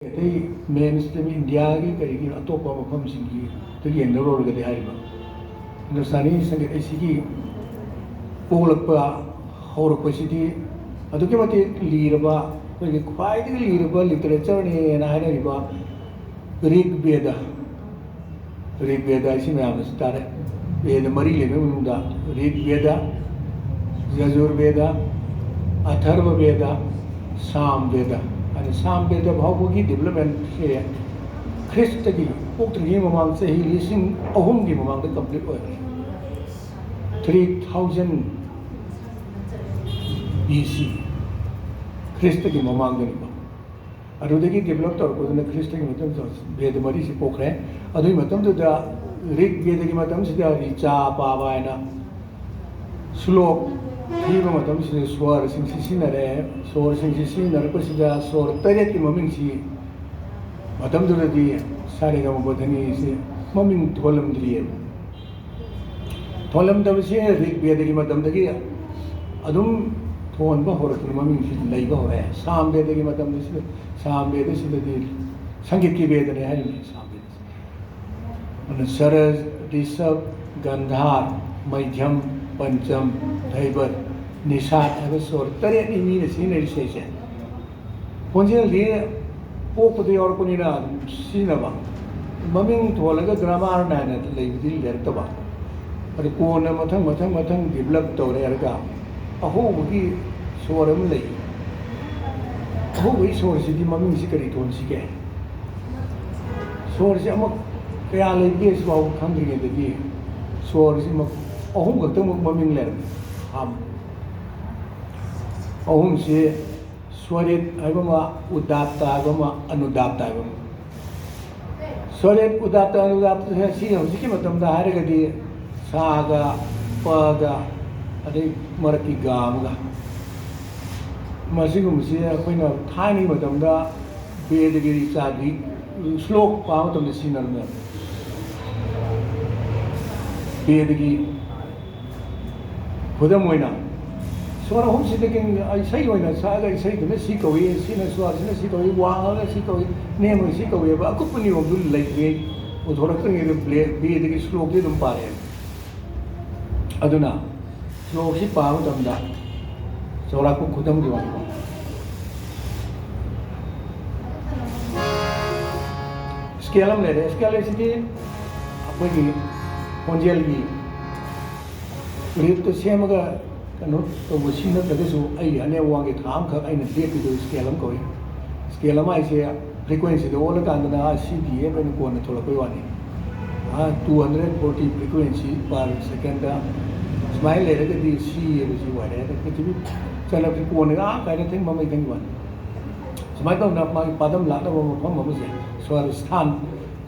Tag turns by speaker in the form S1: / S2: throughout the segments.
S1: ꯑꯇꯩ ꯃꯦꯟ ꯁ꯭ꯇ꯭ꯔꯤꯝ ꯏꯟꯗꯤꯌꯥꯒꯤ ꯀꯔꯤꯒꯤ ꯑꯇꯣꯞꯄ ꯃꯐꯝꯁꯤꯡꯒꯤ ꯌꯦꯡꯅꯔꯨꯔꯒꯗꯤ ꯍꯥꯏꯔꯤꯕ ꯍꯤꯟꯗꯨꯁꯇꯥꯅꯤ ꯁꯪꯒꯤꯠ ꯑꯁꯤꯒꯤ ꯄꯣꯛꯂꯛꯄ ꯍꯧꯔꯛꯄꯁꯤꯗꯤ ꯑꯗꯨꯛꯀꯤ ꯃꯇꯤꯛ ꯂꯤꯔꯕ ꯑꯩꯈꯣꯏꯒꯤ ꯈ꯭ꯋꯥꯏꯗꯒꯤ ꯂꯤꯔꯕ ꯂꯤꯇꯔꯦꯆꯔꯅꯦꯅ ꯍꯥꯏꯅꯔꯤꯕ ꯔꯤꯛ ꯕꯦꯗ ꯑꯁꯤ ꯃꯌꯥꯝꯅꯁꯨ ꯇꯥꯔꯦ ꯕꯦꯗ ꯃꯔꯤ ꯂꯩꯕ ꯃꯅꯨꯡꯗ Rig bed, Yajur bed, Atharva bed, ꯁꯥꯝ bed ꯍꯥꯏꯅ ꯁꯥꯝ ꯕꯦꯗ ꯐꯥꯎꯕꯒꯤ ꯗꯤꯕꯂꯞꯃꯦꯟꯁꯦ ꯈ꯭ꯔꯤꯁꯇꯒꯤ ꯄꯣꯛꯇ꯭ꯔꯤꯉꯩ ꯃꯃꯥꯡ ꯆꯍꯤ 3000ꯒꯤ ꯃꯃꯥꯡꯗ ꯀꯝꯄ꯭ꯂꯤꯠ ꯑꯣꯏꯔꯦ 3000 BC ꯈ꯭ꯔꯤꯁꯇꯒꯤ ꯃꯃꯥꯡꯗꯅꯤꯀꯣ ꯑꯗꯨꯗꯒꯤ ꯗꯤꯕꯂꯞ ꯇꯧꯔꯛꯄꯗꯨꯅ ꯈ꯭ꯔꯤꯁꯇꯒꯤ ꯃꯇꯝꯗ ꯕꯦꯗ ꯃꯔꯤꯁꯤ ꯄꯣꯛꯈ꯭ꯔꯦ ꯑꯗꯨꯒꯤ ꯃꯇꯝꯗꯨꯗ ꯔꯤꯛ ꯕꯦꯗꯒꯤ ꯃꯇꯝꯁꯤꯗ ꯔꯤꯆꯥ ꯄꯥꯕ ꯍꯥꯏꯅ ꯁ꯭ꯂꯣꯛ ꯊꯤꯕ ꯃꯇꯝꯁꯤꯗ ꯁ꯭ꯋꯔꯁꯤꯡꯁꯤ ꯁꯤꯖꯤꯟꯅꯔꯦ ꯁ꯭ꯋꯔꯁꯤꯡꯁꯤ ꯁꯤꯖꯤꯟꯅꯔꯛꯄꯁꯤꯗ ꯁ꯭ꯋꯔ 8ꯀꯤ ꯃꯃꯤꯡꯁꯤ ꯃꯇꯝꯗꯨꯗꯗꯤ ꯁꯥꯔꯦꯒꯃꯄꯙꯅꯤꯁꯤ ꯃꯃꯤꯡ ꯊꯣꯜꯂꯝꯗ꯭ꯔꯤꯑꯕ ꯊꯣꯜꯂꯝꯗꯕꯁꯤ ꯔꯤꯛ ꯕꯦꯗꯒꯤ ꯃꯇꯝꯗꯒꯤ ꯑꯗꯨꯝ ꯊꯣꯟꯕ ꯍꯧꯔꯛꯇꯨꯅ ꯃꯃꯤꯡꯁꯤ ꯂꯩꯕ ꯍꯧꯔꯛꯑꯦ ꯁꯥꯝ ꯕꯦꯗꯒꯤ ꯃꯇꯝꯗꯁꯤꯗ ꯁꯥꯝ ꯕꯦꯗꯁꯤꯗꯗꯤ ꯁꯪꯒꯤꯠꯀꯤ ꯕꯦꯗꯅꯤ ꯍꯥꯏꯔꯤꯕꯅꯤ ꯁꯥꯝ ꯕꯦꯗꯁꯤ ꯑꯗꯨꯅ ꯁꯔꯁ ꯔꯤꯁꯕ ꯒꯟꯙꯥꯔ ꯃꯩꯙ꯭ꯌꯝ ꯄꯟꯆꯝ ꯙꯩꯕꯠ ꯅꯤꯁꯥꯠ ꯍꯥꯏꯕ ꯁ꯭ꯋꯔ 8ꯅꯤ ꯃꯤꯅ ꯁꯤꯖꯤꯟꯅꯔꯤꯁꯦ ꯑꯩꯁꯦ ꯈꯣꯟꯖꯦꯜꯗꯤ ꯄꯣꯛꯄꯗ ꯌꯥꯎꯔꯛꯄꯅꯤꯅ ꯁꯤꯖꯤꯟꯅꯕ ꯃꯃꯤꯡ ꯊꯣꯜꯂꯒ ꯒ꯭ꯔꯥꯃꯥꯔ ꯅꯥꯏꯅ ꯂꯩꯕꯗꯤ ꯂꯩꯔꯛꯇꯕ ꯑꯗꯨ ꯀꯣꯟꯅ ꯃꯊꯪ ꯗꯤꯕꯂꯞ ꯇꯧꯔꯦ ꯍꯥꯏꯔꯒ ꯑꯍꯧꯕꯒꯤ ꯁ꯭ꯋꯔ ꯑꯃ ꯂꯩ ꯑꯍꯧꯕꯒꯤ ꯁ꯭ꯋꯔꯁꯤꯗꯤ ꯃꯃꯤꯡꯁꯤ ꯀꯔꯤ ꯊꯣꯟꯁꯤꯒꯦ ꯁ꯭ꯋꯔꯁꯤ ꯑꯃꯨꯛ ꯀꯌꯥ ꯂꯩꯒꯦ ꯁꯤꯐꯥꯎꯕ ꯈꯪꯗ꯭ꯔꯤꯉꯩꯗꯗꯤ ꯁ꯭ꯋꯔꯁꯤ ꯑꯍꯨꯝ ꯈꯛꯇꯃꯛ ꯃꯃꯤꯡ ꯂꯩꯔꯝꯃꯤ ꯑꯍꯨꯝꯁꯤ ꯁ꯭ꯋꯔꯤꯠ ꯍꯥꯏꯕ ꯑꯃ ꯎꯗꯥꯠꯇ ꯍꯥꯏꯕ ꯑꯃ ꯑꯅꯨꯗꯥꯠꯇ ꯍꯥꯏꯕ ꯑꯃ ꯁ꯭ꯋꯔꯤꯠ ꯎꯗꯥꯠꯇ ꯑꯅꯨꯗꯥꯠꯇ ꯁꯤ ꯍꯧꯖꯤꯛꯀꯤ ꯃꯇꯝꯗ ꯍꯥꯏꯔꯒꯗꯤ ꯁꯥꯒ ꯄꯒ ꯑꯗꯩ ꯃꯔꯛꯀꯤ ꯒꯥ ꯑꯃꯒ ꯃꯁꯤꯒꯨꯝꯕꯁꯤ ꯑꯩꯈꯣꯏꯅ ꯊꯥꯏꯅꯒꯤ ꯃꯇꯝꯗ ꯕꯦꯗꯒꯤ ꯔꯤꯆꯥꯒꯤ ꯁ꯭ꯂꯣꯛ ꯄꯥꯕ ꯃꯇꯝꯗ ꯁꯤꯖꯤꯟꯅꯔꯝꯃꯦ ꯕꯦꯗꯒꯤ ꯈꯨꯗꯝ ꯑꯣꯏꯅ ꯁ꯭ꯋꯔ ꯑꯍꯨꯝꯁꯤꯗꯒꯤ ꯏꯁꯩ ꯑꯣꯏꯅ ꯁꯛꯑꯒ ꯏꯁꯩꯗꯨꯅ ꯁꯤ ꯀꯧꯏ ꯁꯤꯅ ꯁ꯭ꯋꯔꯁꯤꯅ ꯁꯤ ꯀꯧꯏ ꯋꯥꯡꯉꯒ ꯁꯤ ꯀꯧꯏ ꯅꯦꯝꯃꯒ ꯁꯤ ꯀꯧꯏꯕ ꯑꯀꯨꯞꯄ ꯅꯤꯌꯣꯝꯗꯨ ꯂꯩꯇ꯭ꯔꯤꯉꯩ ꯄꯨꯊꯣꯔꯛꯇ꯭ꯔꯤꯉꯩꯗ ꯕꯦꯗꯒꯤ ꯁ꯭ꯂꯣꯛꯁꯤ ꯑꯗꯨꯝ ꯄꯥꯔꯛꯑꯦ ꯑꯗꯨꯅ ꯁ꯭ꯂꯣꯛꯁꯤ ꯄꯥꯕ ꯃꯇꯝꯗ ꯆꯥꯎꯔꯥꯛꯄ ꯈꯨꯗꯝꯒꯤ ꯋꯥꯅꯤꯀꯣ ꯁ꯭ꯀꯦꯜ ꯑꯃ ꯂꯩꯔꯦ ꯁ꯭ꯀꯦꯜ ꯑꯁꯤꯗꯤ ꯑꯩꯈꯣꯏꯒꯤ ꯈꯣꯟꯖꯦꯜꯒꯤ ꯔꯤꯠꯇ ꯁꯦꯝꯃꯒ ꯀꯩꯅꯣ ꯇꯧꯕ ꯁꯤ ꯅꯠꯇ꯭ꯔꯒꯁꯨ ꯑꯩꯒꯤ ꯑꯅꯦꯝ ꯑꯋꯥꯡꯒꯤ ꯊꯥ ꯑꯃꯈꯛ ꯑꯩꯅ ꯂꯦꯞꯄꯤꯗꯨ ꯁ꯭ꯀꯦꯜ ꯑꯃ ꯀꯧꯏ ꯁ꯭ꯀꯦꯜ ꯑꯃ ꯍꯥꯏꯁꯦ ꯐ꯭ꯔꯤꯀ꯭ꯋꯦꯟꯁꯤꯗ ꯑꯣꯜꯂꯀꯥꯟꯗꯅ ꯁꯤ ꯗꯤ ꯑꯦꯐ ꯑꯩꯅ ꯀꯣꯟꯅ ꯊꯣꯛꯂꯛꯄꯩ ꯋꯥꯅꯤ 240 ꯐ꯭ꯔꯤꯀ꯭ꯋꯦꯟꯁꯤ ꯄꯔ ꯁꯦꯀꯦꯟꯗ ꯁꯨꯃꯥꯏꯅ ꯂꯩꯔꯒꯗꯤ ꯁꯤ ꯍꯥꯏꯕꯁꯤ ꯑꯣꯏꯔꯦ ꯄ꯭ꯔꯤꯊꯤꯕꯤ ꯆꯠꯂꯕꯗꯤ ꯀꯣꯟꯅꯒ ꯀꯥꯏꯅ ꯊꯦꯡ ꯃꯃꯩꯊꯪꯒꯤ ꯋꯥꯅꯤ ꯁꯨꯃꯥꯏꯅ ꯇꯧꯅ ꯃꯥꯒꯤ ꯄꯥꯗꯝ ꯂꯥꯛꯅꯕ ꯃꯐꯝ ꯑꯃꯁꯦ ꯁ꯭ꯋꯔ ꯁꯊꯥꯟ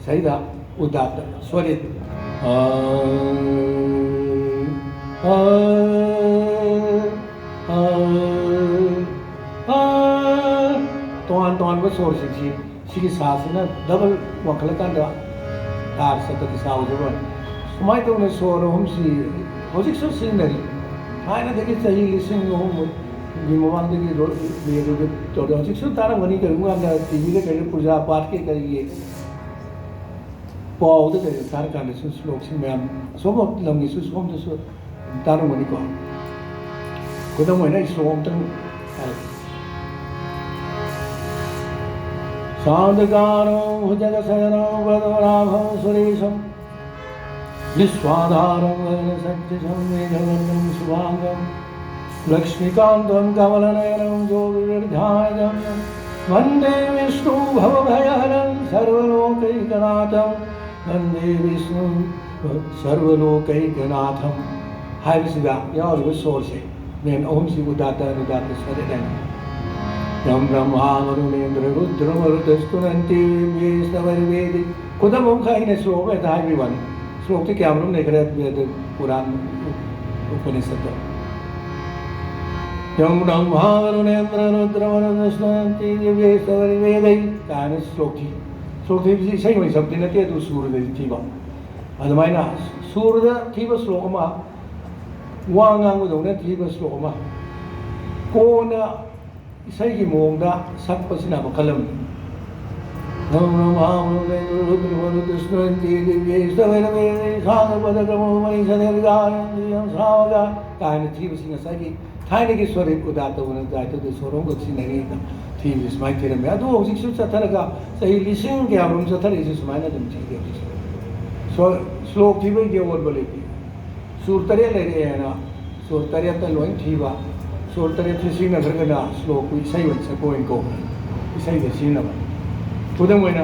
S1: ꯁꯩꯗ ꯎꯗꯥꯠꯇ ꯁ꯭ꯋꯔꯤꯠ तोान तोानबा स्वर्सिंसी सिगी सासिना डबल वाखलकांदा तार सतकी सावजबन सुमाय तौना स्वर अहुमसी हौजिकसु सिनरी थाइनादगी चही लिसिंग अहुम गी ममांगदगी बेदुग तोद हौजिकसु तारमगनी करुंगांदा टीवीदा करि पूजा पाठ के करिए पावदा करि तारकांदसु श्लोकसिंग मयाम सोम लंगिसु सोमदसु तारमगनी को खुदम होइना श्लोकतंग साधकारो भुजगशयनं वदवराभं सुरेशं विश्वाधारं सत्यशं मेघवर्णं शुभांगं लक्ष्मीकान्तं कमलनयनं योगिविरध्यायं वन्दे विष्णु भवभयहरं सर्वलोकैकनाथं वन्दे विष्णु सर्वलोकैकनाथं हाइबसिदा यावरिबा सोर्से मेन अहुमसि उदात्त अनुदात्त स्वरदन यम ब्रह्मा वरुणेन्द्र रुद्र मरुतस्तुनन्ति वेदि खुदम खाइने श्लोक में हाइबीवन श्लोक की क्या नहीं करे वेद पुराण उपनिषद यम ब्रह्मा वरुणेन्द्र रुद्र मरुतस्तुनन्ति वेदि कान श्लोक थी सही होई शब्द नते दु सूरद थीबा अदमाइना सूरद थीबा श्लोक मा वांगांग दौना थीबा श्लोक मा कोना इसाई की मोंदा सत्पसिना मखलम नमो नमः कृष्णवन्ति दिव्ये स्तवेरवे सागपदक्रमो मणिसनिर्गायन्द्रियं सावगा कायन थीबसिंग ꯉꯁꯥꯏꯒꯤ ꯊꯥꯏꯅꯒꯤ ꯁ꯭ꯋꯥꯔꯤꯠ ꯎꯗꯥ ꯇꯧꯕꯅ ꯗꯥꯏꯇꯨꯗ ꯁꯣꯔꯣꯡꯒ ꯁꯤꯟꯅꯔꯤꯗ ꯊꯤꯕꯁꯤ ꯁꯨꯃꯥꯏꯅ ꯊꯤꯔꯝꯃꯦ ꯑꯗꯨ ꯍꯧꯖꯤꯛꯁꯨ ꯆꯠꯊꯔꯒ ꯆꯍꯤ ꯂꯤꯁꯤꯡ ꯀꯌꯥꯔꯣꯝ ꯆꯠꯊꯔꯛꯏꯁꯤ ꯁꯨꯃꯥꯏꯅ ꯑꯗꯨꯝ ꯊꯤꯒꯦ ꯍꯧꯖꯤꯛꯁꯨ ꯁ꯭ꯂꯣꯛ ꯊꯤꯕꯒꯤꯗꯤ ꯑꯑꯣꯟꯕ ꯂꯩꯇꯦ ꯁꯨꯔ ꯇꯔꯦꯠ ꯂꯩꯔꯛꯑꯦꯅ ꯁꯨꯔ ꯇꯔꯦꯠꯇ ꯂꯣꯏ ꯊꯤꯕ ꯁꯨꯔ ꯇꯔꯦꯠꯁꯤ ꯁꯤꯖꯤꯟꯅꯈ꯭ꯔꯒꯅ ꯁ꯭ꯂꯣꯛꯄꯨ ꯏꯁꯩ ꯑꯣꯏꯅ ꯁꯛꯄ ꯑꯣꯏꯅ ꯀꯧꯕ ꯏꯁꯩꯗ ꯁꯤꯖꯤꯟꯅꯕ ꯈꯨꯗꯝ ꯑꯣꯏꯅ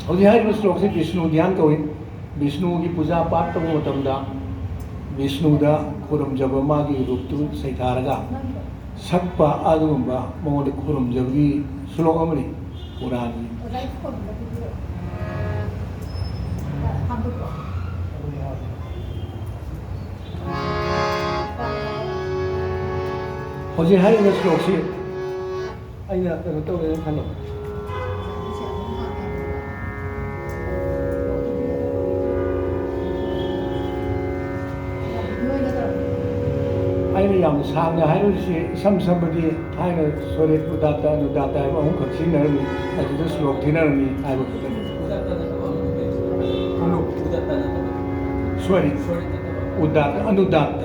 S1: ꯍꯧꯖꯤꯛ ꯍꯥꯏꯔꯤꯕ ꯁ꯭ꯂꯣꯛꯁꯤ ꯕꯤꯁꯅꯨ ꯙ꯭ꯌꯥꯟ ꯀꯧꯏ ꯕꯤꯁꯅꯨꯒꯤ ꯄꯨꯖꯥ ꯄꯥꯠ ꯇꯧꯕ ꯃꯇꯝꯗ ꯕꯤꯁꯅꯨꯗ ꯈꯨꯔꯨꯝꯖꯕ ꯃꯥꯒꯤ ꯔꯨꯞꯇꯨ ꯁꯩꯊꯥꯔꯒ ꯁꯛꯄ ꯑꯗꯨꯒꯨꯝꯕ ꯃꯉꯣꯟꯗ ꯈꯨꯔꯨꯝꯖꯕꯒꯤ ꯁ꯭ꯂꯣꯛ ꯑꯃꯅꯤ ꯄꯨꯔꯥꯟꯒꯤ ꯍꯧꯖꯤꯛ ꯍꯥꯏꯔꯤꯕ ꯁ꯭ꯂꯣꯛꯁꯤ ꯑꯩꯅ ꯀꯩꯅꯣ ꯇꯧꯒꯦꯅ ꯈꯜꯂꯤ ꯑꯩꯅ ꯌꯥꯝꯅ ꯁꯥꯡꯅ ꯍꯥꯏꯔꯤꯁꯤ ꯏꯁꯝ ꯁꯝꯕꯗꯤ ꯊꯥꯏꯅ ꯁꯣꯔꯦꯠ ꯎꯗꯥꯠꯇ ꯑꯅꯨꯗꯥꯠꯇ ꯍꯥꯏꯕ ꯑꯍꯨꯝꯈꯛ ꯁꯤꯖꯤꯟꯅꯔꯝꯃꯤ ꯑꯗꯨꯗ ꯁ꯭ꯂꯣꯛ ꯊꯤꯅꯔꯝꯃꯤ ꯍꯥꯏꯕ ꯈꯛꯇꯅꯤ ꯁꯣꯔꯦꯠ उदात्त अनुदात्त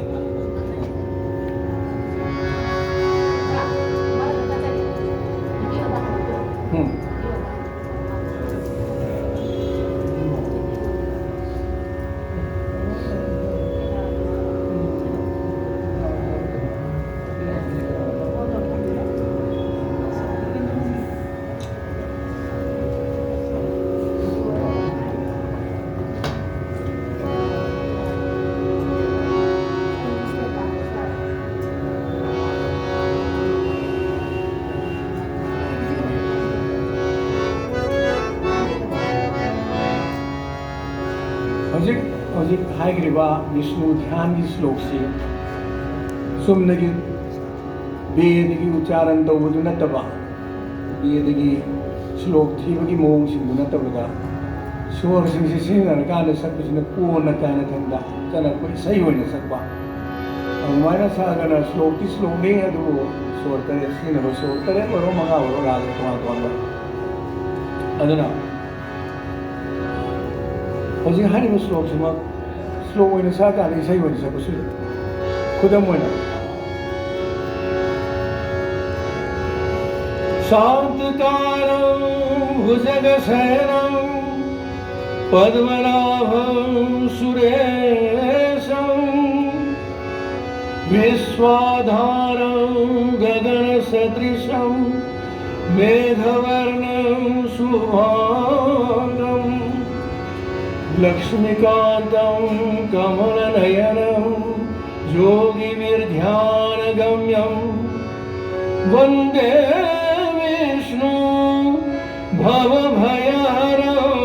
S1: हजिक हजिक हाइग्रिबा विष्णु ध्यान की श्लोक से सुमनगी वेद की उच्चारण तौबदु नतबा वेद की श्लोक थीबगी मोंग सिंगु नतबगा स्वर सिंग से सिंगन कान सकबसिन कोन कान थंदा जना को सही होने सकबा अमायना सागना श्लोक की श्लोक ने अदु स्वर तरे सिंग नो स्वर तरे बरो मंगा बरो राग तो अदना हजिक हारिबा श्लोकसिमा श्लोक ओइना सागानि इसाई ओइना सकबसु खुदम ओइना शांतकारं भुजगशयनं पद्मनाभं सुरेशं विश्वाधारं गगनसदृशं मेघवर्णं शुभांगं लक्ष्मीकान्तं कमलनयनं योगिभिर्ध्यानगम्यं वन्दे विष्णु भवभयहरं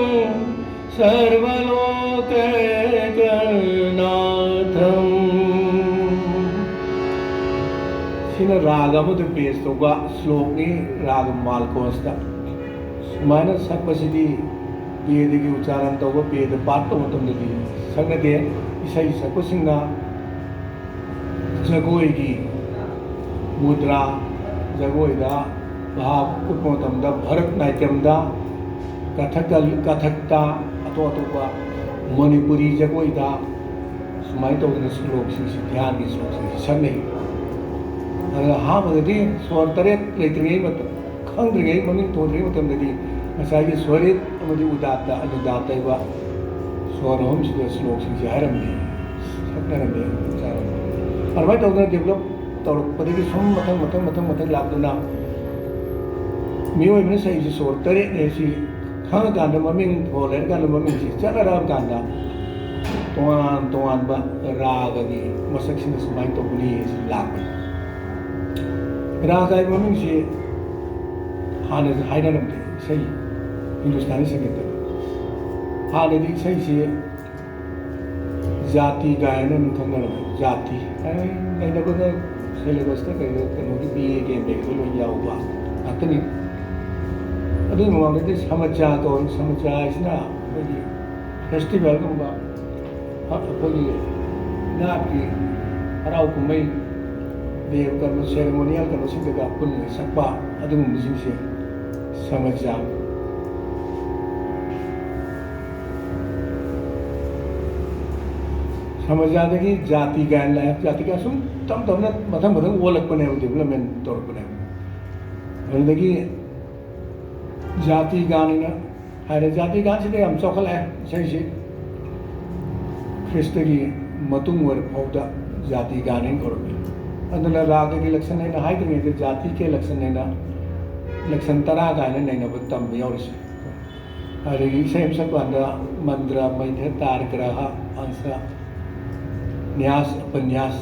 S1: सर्वलोकैकनाथं सिना राग अमद पेश तौबा श्लोकनी राग मालकोस्ता सुमायना सकबसिदी वेद की उच्चारण तब वेद पाठ तौदी सकनदे इसाई सकपसिंगना जगोई की मुद्रा जगोईदा भाव उत्पन्न भरतनाट्यमदा कथकता अतो अतोपा मणिपुरी जगोईदा सुमाय तौदना श्लोक ध्यान की श्लोक सकने हाबदी स्वर तरेट लेत्रिङै खंद्रिङै ममिंग थोद्रिङै मतमददी ngसाई स्वरित अमदी उदात्त अनुदात्त इबा स्वरम सिदा श्लोक सिंसे हारमदि सकनरमदि चारम अरबाय तौदना डेभलप तौरपदगी सम मथं लादुना मियोय मन सही स्वर तरेट ने सि खांग गान ममिंग थोलेर गान ममिंग सि चलराब गाना तोआन बा रागगी मसक सिन सुमाय तौबनी लाग रागाय ममिंग सि हाने हाइनरमदि सही हिंदुस्तानी संगीत हाँ यदि सही से जाति गायन खंगन जाति नहीं ना कोई सिलेबस तक कहीं की BA के MA के लोग याऊबा अतनी अभी मुआवजे से समाचार तो समाचार इसना कोई फेस्टिवल को बा कोई नाट की हराव कुमाई देव करना सेरेमोनियल करना सिंह का पुण्य सकपा अदुम मुझे से समाचार समाजादगी जाति गान लाया जाति का सुन तम तमने मथम मथम ओलकपने डेवलपमेंट तौरपने अदगी जाति गानिना हारे जाति गान से हम चौखला सही ख्रिस्टगी मतुंग वर फौदा जाति गानिन करोगे अदना राग की लक्षण है ना हाइट में जाति के लक्षण है ना लक्षण तरा गाने नहीं ना बत्तम योरिस अदगी सेम सब वांदा मंद्रा मैंने तार ग्रह अंसा न्यास उपन्यास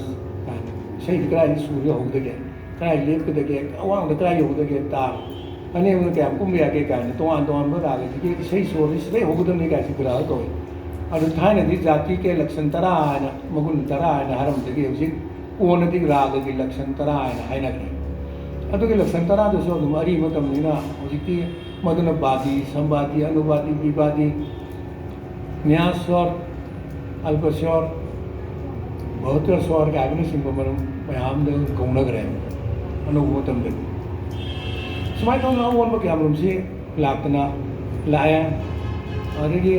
S1: सही करा सूर्य होगदगे करा लेपदगे अवांग करा होगदगे तार अने उन क्या कुम या के काने तोआन तोआन बरागे कि सही सूर्य से होगदने का सिकरा तो अदु थाने दी जाति के लक्षण तरा आना मगुन तरा आना हरम दगे उसी ओनदी राग के लक्षण तरा आना हाइना के अदु के लक्षण तरा तो सो मरी मतम निना उसी मदन बादी संवादी अनुवादी विवादी न्यास स्वर अल्पस्वर बहुत स्वर का आगने सिंह मरम मैम कौनग रहे अनुगम तम दे सुमाय तो ना वन बक याम से लातना लाया अदगी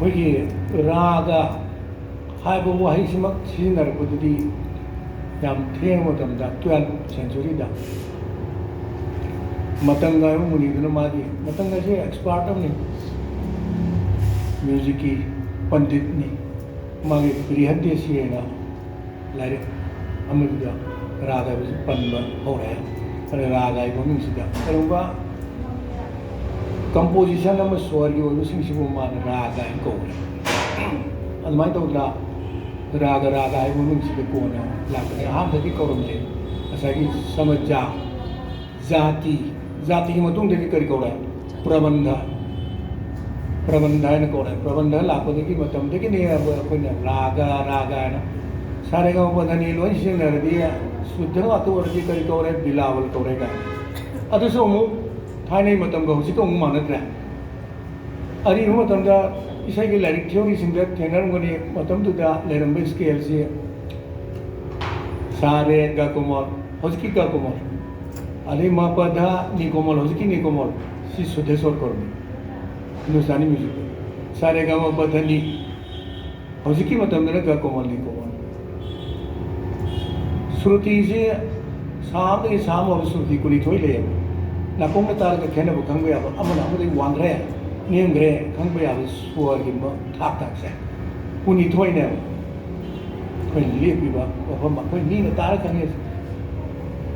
S1: कोई राग हाइब वही सिमक सिजनरबुदी याम थेंग मतम दा 12th century दा मतंगा मुनिदुना मादी मतंगा से एक्सपर्ट हमने म्यूजिक की पंडित ने मागे बृहद्य सीना लारे अमृता रागा पन्ब हो रहा है अरे रागा ममिंग सिदा करुंबा कंपोजिशन हम स्वर की ओर सिंह मान रागा को अदमाय तो राग रागा ममिंग सिदा कोना लागे हम दगी कौरमजे असागी समझा जाति जाति की मतुंग दगी करी कौरा प्रबंध प्रबंध है कौन है प्रबंध लापदे की मतम दे कि नहीं अब कोई रागा रागा है ना सारे गाँव पधनी लोन से नर दिया शुद्ध अतो वर्गी करी कौर है बिलावल कौरे का अतो सो मु थाई नहीं मतम का हुसी तो मु मानत रहा अरी हूँ मतम दा इसे की लाइक थ्योरी सिंगर टेनर मुनी मतम तो दा लेरंबे स्केल से सारे गा कोमल हुसी गा कोमल अरे माँ पधा नी कोमल हुसी नी कोमल सी शुद्ध स्वर कौर हिंदुस्तानी म्यूजिक सारे गाँव बधनी हौजिकी मतम मेरा गा कोमल नी कोमल श्रुति से साम के साम और श्रुति कुली थोई ले नाकोंग ने तार का खेने वो खंग याब अब ना मुझे वांगरे नियंगरे खंग याब स्वर की म थाक थाक से कुनी थोई ने कोई ले बिबा और हम कोई नी ने तार खंगे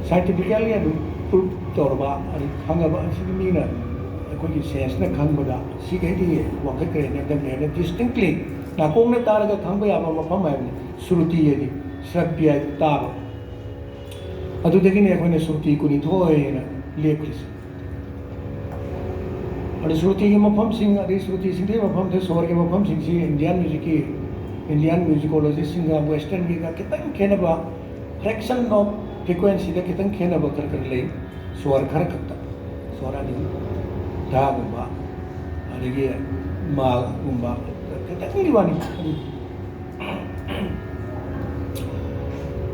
S1: साइंटिफिकली है प्रूफ तोरबा अरे खंगा नी ने कोई सेंस ने खंग बदा सी कहती है वाक़ई करे ने एकदम ने डिस्टिंक्टली नाकोंग ने तार का खंग याब मफम है श्रुति है दी श्रव्य ताब अदुदगिने अखोने श्रुति कुनी थोयना लेप्रिस अरे श्रुति की मफम सिंह अरे श्रुति सिंह दे मफम थे स्वर के मफम सिंह सी इंडियन म्यूजिक की इंडियन म्यूजिकोलॉजी सिंह का वेस्टर्न की का कितन खेनबा फ्रैक्शन ऑफ फ्रीक्वेंसी दा कितन खेनबा कर ले स्वर खर कत्ता स्वर आनी धा गुंबा अरे मा गुंबा कितन दीवानी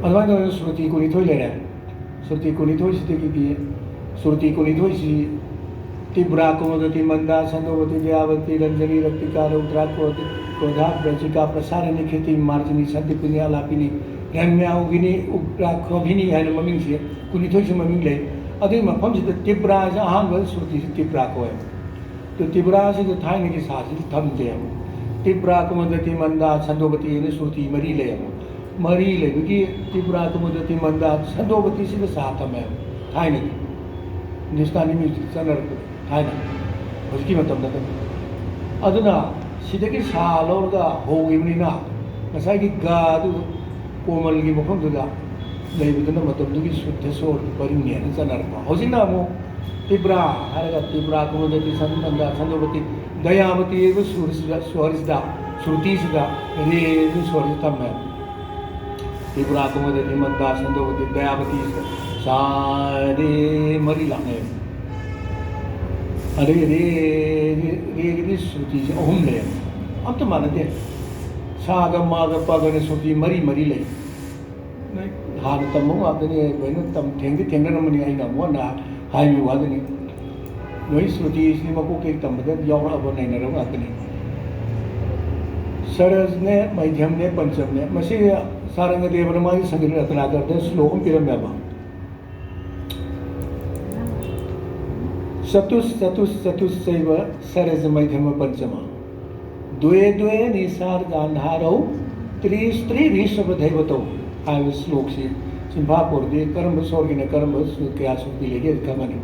S1: अदवान तो श्रुति कुनी थोई ले रहा श्रुति कुनी थोई सी की श्रुति कुनी थोई सी तिब्रा कुमदति मंदा संदोवती व्यावती रंजनी रक्तिका रुद्रा क्रोधा ब्रजिका प्रसारणी खेती मार्जनी संति पुण्या लापिनी रम्या उगिनी उग्रा क्रोभिनी है ममिंग से कुनी थोई से ममिंग ले अदुई मफम से तिब्रा से अहान श्रुति से तिब्रा को है तो तिब्रा से जो थाई की सासी थम दे तिब्रा कुमदति मंदा संदोवती ने श्रुति मरी ले मरी लेबी त्रिपुरा कुमुदति मंदा संदोवती से साथ में थाई हिंदुस्तानी म्यूजिक चनर थाई हजकी मतलब अदुना सिदगी सालोरगा होगिबनिना नसाई की गादु कोमल की मफमदुदा लेबिदुना मतमदुगी शुद्ध स्वर परिने चनर हजिना मो त्रिपुरा हरगा त्रिपुरा कुमुदति संदंदा संदोवती दयावती एव स्वरसिदा श्रुतिसिदा रे स्वरसिदा में त्रिपुरा कुमुदति मंदा संदोवती दयावती सारे मरी लाने अरे रे रे रे श्रुति से अहम ले अब तो मानते साग माग पगने श्रुति मरी मरी ले हान तमो आपने बहन तम थेंगे थेंगन मनी आई ना वो ना हाई में वादनी नई श्रुति इसलिए मको के तम बदल यावर अब नहीं ना रहा आपने सरज ने मध्यम ने पंचम ने मसी सारंग देव मागी संगीत रत्नाकर ने श्लोक पिरम्याबा चतुस चतुस चतुस चैव सरज मध्यम पंचम द्वे द्वे निसार गांधारौ त्रि ऋषभदैवतौ हाय श्लोक से चिंफापुर दे कर्म स्वर्ग ने कर्म क्या सुखी लेगे खमनी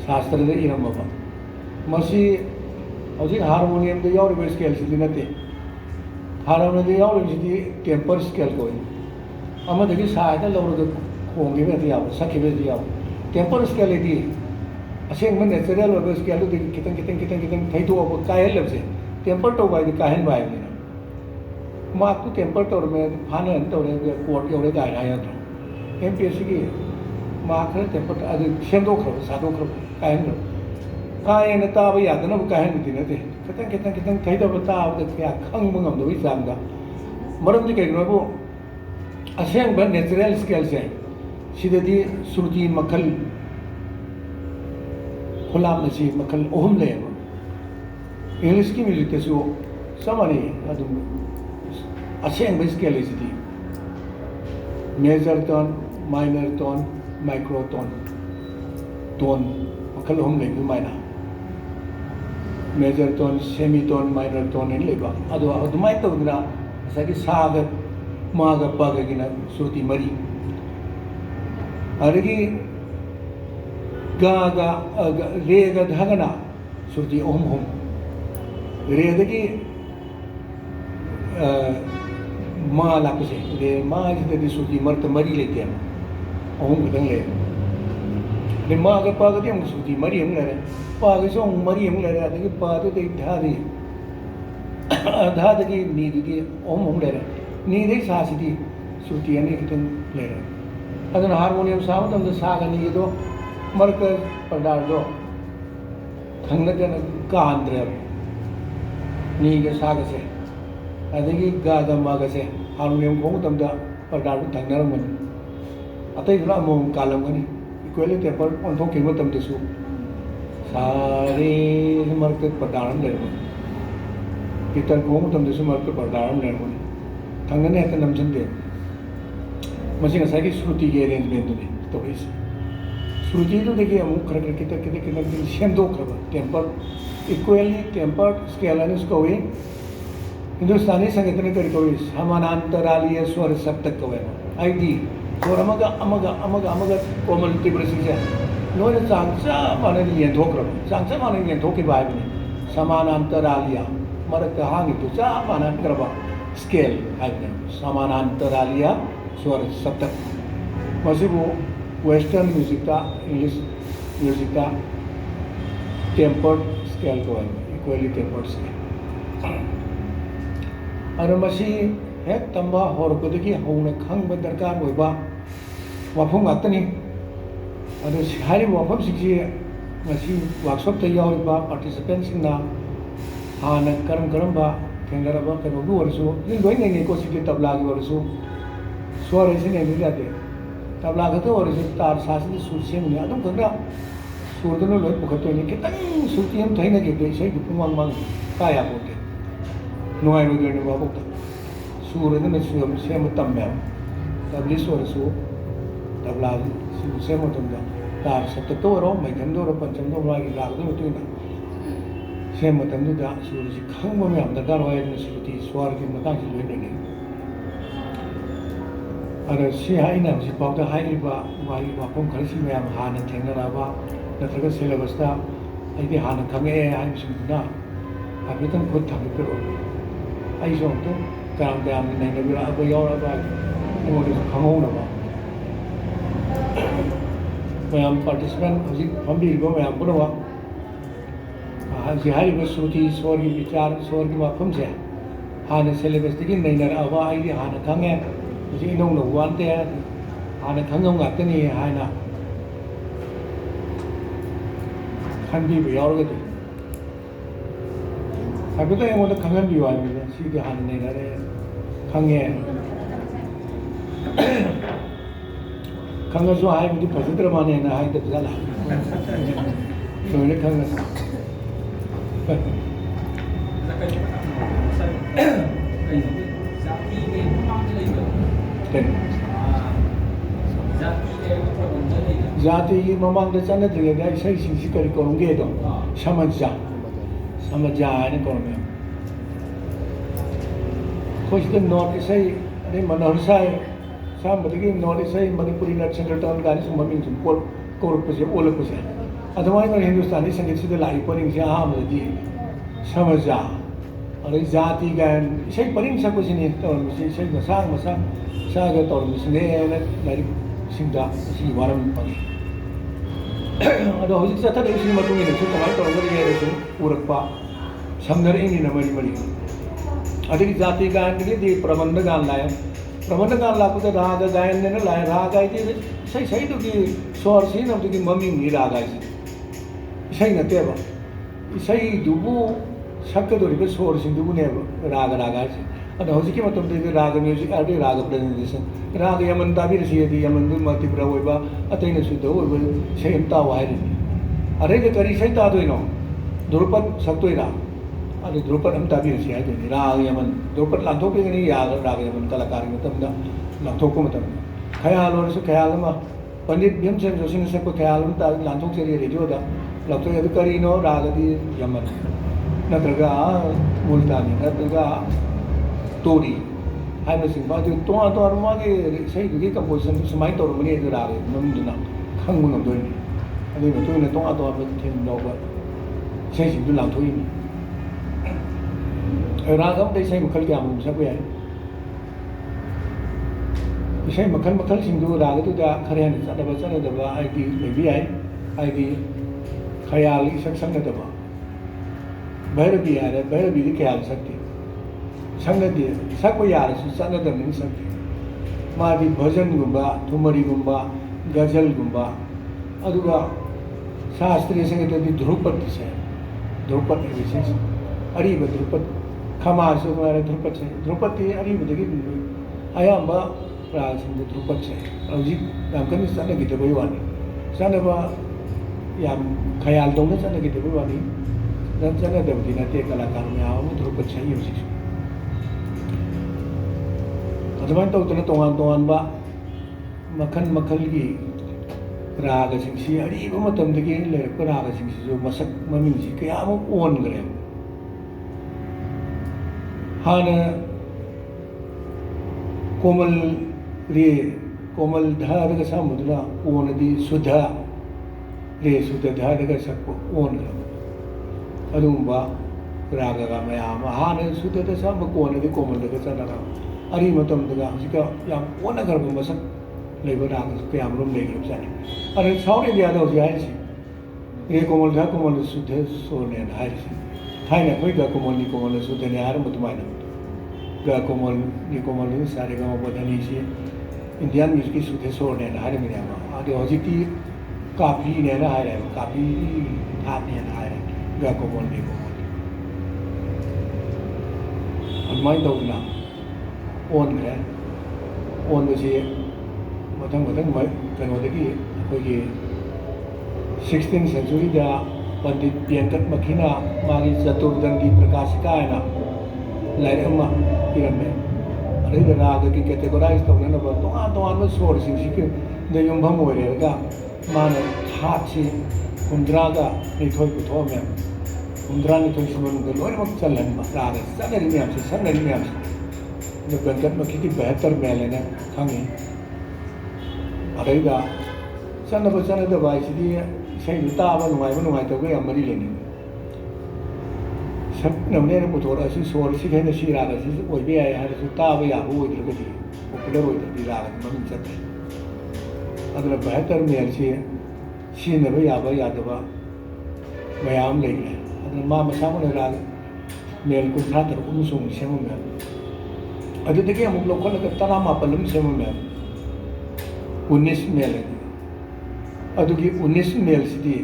S1: शास्त्र दे इरम्बा मसी हौजिक हारमोनियम दे यावरिबा स्केल सिदि नते हारमोनियम दे यावरिबा टेम्पर स्केल को अमदगी सायदा लौरग खोंगिबे दे याव सखिबे दे याव टेम्पर स्केल दि असेंग मन नेचुरल ओइबा स्केल दि कितन थैथोब कायहलबसे टेम्पर तौबा दि कायहनबा है मार्क तो टेम्पर तौर में फाने तौर कोर्ट यौरे गाय हायद्रो MPSC की मार्क टेम्पर अदु सेमदोख्रब सादोख्रब कायहनरो कायन ताब यादनब कायहनदि नते कितन थैदब ताब क्या खंग ngamदबि जांगा मरमदि कैगनबो असेंग बन नेचुरल स्केल से सिददि श्रुति मखल खुलाम नसी मखल ओहम लेबो इंग्लिश की म्यूजिक तेसु समानी अदुम असेंग स्केल इसिदि major tone minor tone micro tone tone मखल हम लेबि माइना major tone semi tone minor tone इन लेबा अदो अदुमाय तौदना सगी साग माग पगगिना श्रुति मरी अरगी गा रे गा धगना श्रुति ओम होम रे दगी मा लापसे रे मा जिदि श्रुति मर्त मरी लेते हैं ओम खतंग ले रे मा गा पा गति हम श्रुति मरी हम ले पा गे सो मरी हम ले अदगी पा तो दे धा दगी नी दगी ओम हम ले नी दे सा सिदि श्रुति अनि खतंग ले अदन हारमोनियम साउंड हम सागनी दो मर्क पडार दो खंगजन कांद्रे नी के सागसे अदगी गागा मागसे हारमोनियम को तमदा पडार थंगनरमन अतै दुना मोम कालमगनी इक्वली टेपर ओंथों केमो तमतेसु सारे मर्क पडारम लेरमन गिटार को तमतेसु मर्क पडारम लेरमन थंगने हत नमजंदे मसी नसाकी श्रुति के अरेंजमेंट ने तो इस श्रुति तो देखिए अमुक खर कित सेमदोख्रब टेम्पर इक्वली टेम्पर्ड स्केल अनि स्कोवे हिंदुस्तानी संगीत ने करी कोई समानांतरालीय स्वर सप्तक कवे आईडी स्वर अमगा कोमल तीव्र सिसे नोने चांगचा माने येंथोख्रब चांगचा माने येंथोखि बायबने समानांतरालीय मरक हांगी तो चा मानांतरब स्केल आइबने समानांतरालीय स्वर सप्तक मसिबो वेस्टर्न म्यूजिक का इंग्लिश म्यूजिक का टेम्पर्ड स्केल को इक्वली टेम्पर्ड स्केल अरे मसी हेक तंबा होरपदगी हौना खंग दरकार होइबा वाफम गातनी अरे हारि वाफम सिक्सी मसी वर्कशॉप ते यावरिबा पार्टिसिपेंट सिंगना हाना करम थेंगरबा कनो वरसु नि लोइ नै को सिटी तबलागी वरसु स्वर ऐसे नहीं जाते तबला खत वरसु तार सासि सुर सेमने अदम खंगा सुरदनो लोइ पुखतोनि कितन सुरति हम थैना के सै गुपुमांग मांग काया बोते नोय रुगेने बाबू सुरदन सुम सेम तम्या तबली वरसु तबला सुर सेम तम्या तार सत्तो रो मैथम दो रो पंचम दो वागी लागदो तुना सेम मतमदुदा सुरसि खंगबो म्याम दरकार होय सुरति स्वर की मतंग सि लोइने अरे सिहाइना हजिपाउदा हाइरिबा वाई वाफम खरसि म्याम हाना थेंगराबा नत्रगा सिलेबसता आइदि हाना खंगे हाइबिसुना हाबितन खुद थाबिरो आइसो तो काम नैनबिरा अब यावराबा ओदि खंगौनबा मैम पार्टिसिपेंट हजिक फंबिरिबो मैम पुनवा हाइरिबा श्रुति स्वर की विचार स्वर की वाफम से हाना सिलेबसतगी नैनराबा आइदि हाना खंगे जी नौ नौ वानते हाना खंगम गातनी हाना खंबीबो यावरगदि हाबितो एंगोंदा खंगनबियो हाइबिदा सिदि हाना नैनरे खंगे खंगसु हाइबिदि फजिद्र माने ना हाइदब जाला लोइने खंगस जाति की ममांग चलद्रीद इसी कई कौरगे समझा समझा है कौरमे खोजते नॉर्थ इस अरे मनोहर साई सामने नॉर्थ इस मनपुरी नटसंकर्तन गाने ममिंग कौरपसे ओलपसे अदुमाइना हिंदुस्तानी संगीत से लाई परिंग से अहमदी समझा और जाति गायन इसे परिंग सकने तौरसे इसे मसांग मसा साग तौरसे लाइक सिंदा सी वारम पंगे अदो हजिक चथर इसी मतुंग ने सु कमाई तौरगे रे सु उरकपा समनर इंगी न मरी मरी अदगी जाति गायन के प्रबंध गान लाए प्रबंध गान लापते राग गायन ने लाए राग आई सही सही तो की स्वर से न तो की मम्मी नहीं राग आई सही नते बा सही दुबु सकदोरिबे स्वर सिंह दुबु ने राग राग आई अदो हजिक मतम दे राग म्यूजिक आदि राग प्रेजेंटेशन राग यमन ताबी रसी यमन दु मतिपुरा होइबा अतैन सुद होइबा सेम ताव हाइरि अरे के करी सही तादोइनो ध्रुपद सक्तोइरा अरे ध्रुपद हम ताबी रसी हाइदोनि राग यमन ध्रुपद लांथोकेगनि याग राग यमन कलाकार मतमदा लांथोको मतम खयाल और खयाल पंडित भीमसेन जोशी ने सको खयाल लांथोकचेरी रेडियोदा लांथोक अदु करीनो रागदी यमन नत्रगा मुल्तानी नत्रगा तोरी तोान तोान मागे इसे कंपोजिशन सूमाय तौरमनी राग ममदुना खंग नमदोनी तोान तोान थेम नौब इसे लांथोनी राग अमद इसे मखल क्या सब याय इसे मखल मखल रागदुदा खर हेन चनब चनदब आईदी लेबी याय आईदी खयाल इसक संगदब भैरवी है भैरवी खयाल सकती संगति सकप यारसु चनदबनि सकती मादी भजनगुंबा थुमरीगुंबा गजलगुंबा अदुगा शास्त्रीय संगीत ध्रुपद से ध्रुपद विशेष अरीब ध्रुपद खमासु ध्रुपद से ध्रुपद अरीब अयाब राग ध्रुपद से हजिक कन चनगीदबई वानी चनब खयाल दौन चनगीदबई वानी चनदबदी नते कलाकार मैम ध्रुपद से हजिक अदुमाइन तौदना तोंगान तोंगानबा मखन मखलगी रागसिंगसी अरीब मतमदगी लेरक रागसिंगसी मसक ममिंगसी कयाम ओनग्रे हाना कोमल रे कोमल धारग सामुद्रा ओनदी सुधा रे सुधा धारग सकको ओनग्रे अदुंबा रागगा मयाम हाना सुधा साम कोनदी कोमल दग चनरा अरी मतमदगा हजिका याम ओनगरब मसक लेबर राग कयामरोम लेग्रब जाने अरे साउथ इंडियादा हजि हाइसि रे कोमल धा कोमल सुधे सोने हाइसि थाइना कोइ गा कोमल नि कोमल सुधे ने आर मतमाइना गा कोमल नि कोमल सारे गा बदनी से इंडियन म्यूजिक की सुधे सोने हाइरे मिनामा आदि हजिकी काफी ने ना हाइरे काफी थाने ना हाइरे गा कोमल नि कोमल अदमाइन दौना ओनग्रे ओनबसे मथंग कनोदगी अखोगी 16th century दा पंडित व्यंकट मखीना मागी चतुर्दंडी प्रकाशिका है लाइरमा इरमे अरे राग की कैटेगराइज तौना तोान तोान सोर सिंह युम्भम होरेगा मान थापसे 15 निथोय पुथो मैम 15 निथोय सुमन लोनमक चलहनबा राग चनरी मैम से सनरी मैम से व्यंकट मखी की बेहतर मेल है खाई अरेगा चनब चनदब है इसे ताब नुाइब मरी लेनी सकने पुथोर सोर से सी राग से ताब याब होद्रगदी पॉपुलर होद्रदी राग ममिंग चतरे बेहतर मेल से सिनब याब यादब मैम लेग्रे मा मसामन राग मेल 53 सूंग सेम मैम अदुदगी अमुक लौखलग 14 सेम मैम 19 मेल अदुगी 19 मेल सिदी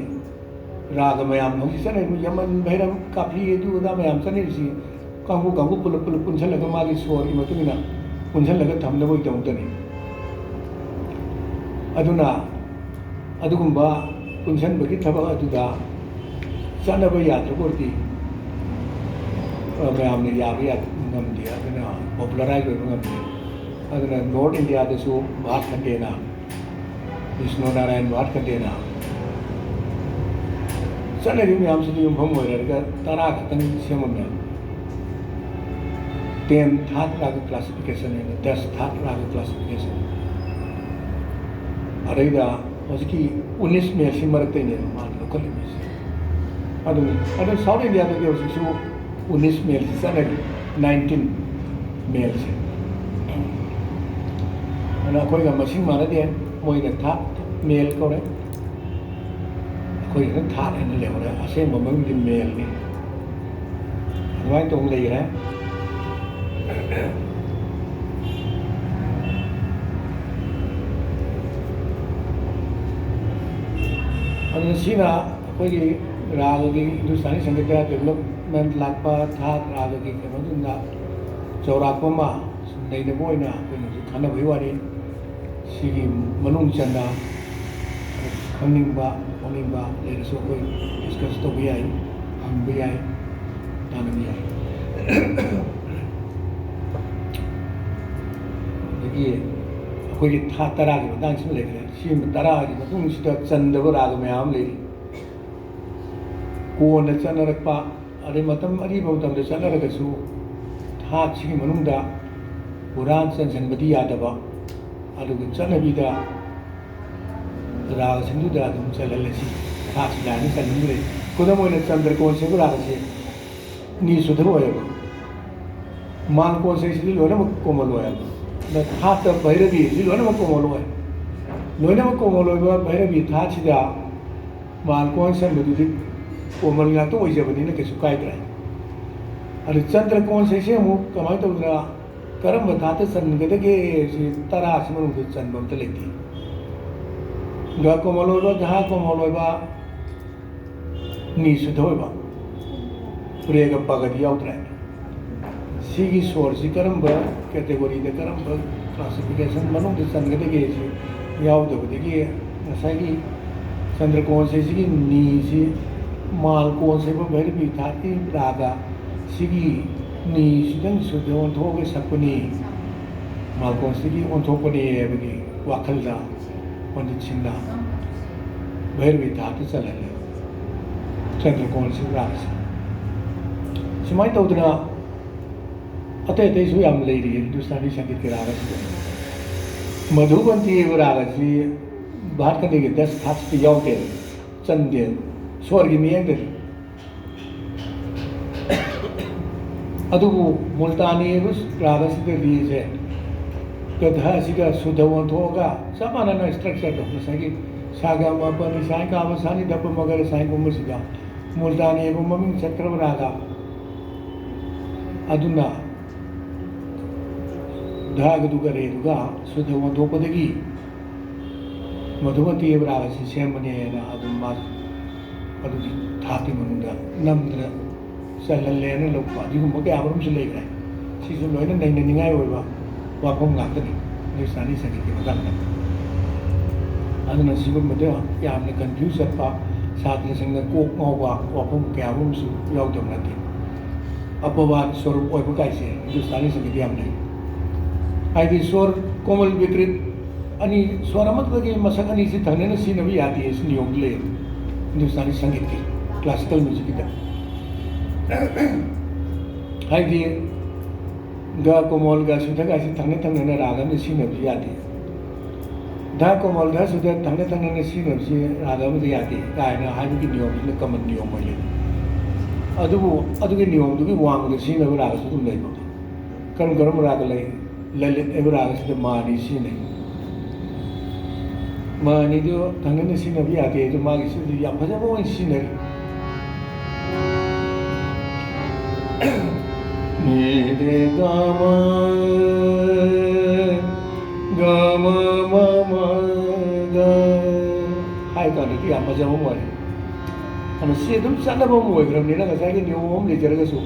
S1: राग मैम हजिक चने यमन भैरव काफी अदुदा मैम चनेसी कांगू कांगू पुल पुल पुनसलग मागी स्वर की मतुंगिना पुनसलग थमनबो इदमुतनी अदुना अदुगुंबा पुनसनबगी थबक अदुदा चनब याद्रबोदी मैम ने याब ngамdi aduna popularize oiba ngamdi aduna North India dasu Bhat Khandena Vishnu Narayan Bhat Khandena sanari ma'am से yumpham oirga tara khatang semamya 10 third raga classification and 10 third raga classification अरेगा उसकी 19 में ऐसी मरते नहीं मान लो कल में से अदर साउथ इंडिया में जो उसको 19 में ऐसी सारे 19 में ऐसे ना कोई का मशीन मारा दिया मोई का था मेल को रहे कोई का था है ले हो रहा है ऐसे मम्मी दिन मेल ने वहाँ तो ले रहा है सीना कोई राग की हिंदुस्तानी संगीत डेवलपमेंट लापा था राग की कहों चौराक नहीं बोना खाना वाली सिगी मनुंग चंदा खनिंबा होनिंबा लेरसो कोई डिस्कस तो भी आई हम भी आए तान भी आए देखिए कोई था तरह के बताएं इसमें लेकर सी तरह की मतलब इसका चंदव राग में आम ले कोन चनरक्पा अरे मतम अरी बहुतम दे चनरगसु था छिगी मनुंगदा पुराण संसनबदी यादवा अदुग चनबीदा राग सिंधुदा दुम चललसी था सिलानी चनमुरे कोदम ओइने चंद्रकोन से राग से नी सुधर होयबा मान कोन से सिली लोने कोमल होयबा न था त भैरवी सिली लोने कोमल होय लोने कोमल होयबा भैरवी था छिदा मान कोन से मदुदी कोमल या तो ओइजबनी कैसे कायद्रा अरे चंद्रकोन से मु कमाई तौदना करम बताते सनगदगे तरा सिमनु चंबम त लेती गा कोमल होयबा जहां कोमल होयबा नी सुधोयबा पुरेगा पगद याउद्रा सिगी सोर सि करम कैटेगरी दे करम क्लासिफिकेशन मनु दे सनगदगे याउदबदगी नसागी चंद्रकोन से सिगी नी सि मालकोन से भैरवी थाती रागा सिगी नी सिदंग सुदे ओंथोगे सकनी मालकोन सिगी ओंथोपने बगी वाखलदा पंडित सिंह भैरवी थाती चलले चंद्रकोन से राग सुमाई तौदना अतः अतः सु याम लेरी हिंदुस्तानी संगीत के राग से मधुबंती राग से बाहर करने के 10 थाट्स पे यावते चंदे स्वर की मियंग अदुबु मुल्तानी उस राग से रिलीज है कथा सिका सुधवन थोगा समाना ना स्ट्रक्चर तो सगी सागा मपन साई का अवसानी दप मगर साई को मुसिगा मुल्तानी एवं ममिंग चक्रम रागा अदुना धाग दुगरे दुगा सुधवन थोपदगी मधुमती राग से सेमने ना अदुमा अदुगी थाती मनुंगा नम्र चललेन लोपा दिगुम के आबरम से लेकर सिसु लोयन नैन निगाय होइबा वाफम गातनी हिंदुस्तानी संगीत के मदान अदुना सिगुम मदे यामने कंफ्यूज चपा साथी संग कोक ngawba वाफम के आबरम सु यावदम नते अपवाद स्वरूप ओइबा काइसे हिंदुस्तानी संगीत यामने आइदि स्वर कोमल विकृत अनि स्वर मतलबी मसक अनि से थने सिनबी आती है इस नियम ले हिंदुस्तानी संगीत की क्लासिकल म्यूजिक की हाइदि गा कोमल गा सुधा गा से थंगने थंगने रागम ने सिनबी आती धा कोमल धा सुधा थंगने थंगने सिनबी रागम दे आती गायना हाइदि की नियम ने कमन नियम होले अदुगे नियम दुगे वांग ने सिनबी राग सु तुम लेबो करम करम राग ले ललित एव राग से मानी सिने मानी जो थंगने सिनबी आती जो मागी से या फजबो सिने मेरे गामा गामा मामा गा हाय का ने या फजबो मारे अन से तुम सनबो मोइग्रम ने ना साइ के नियम ले जरगसु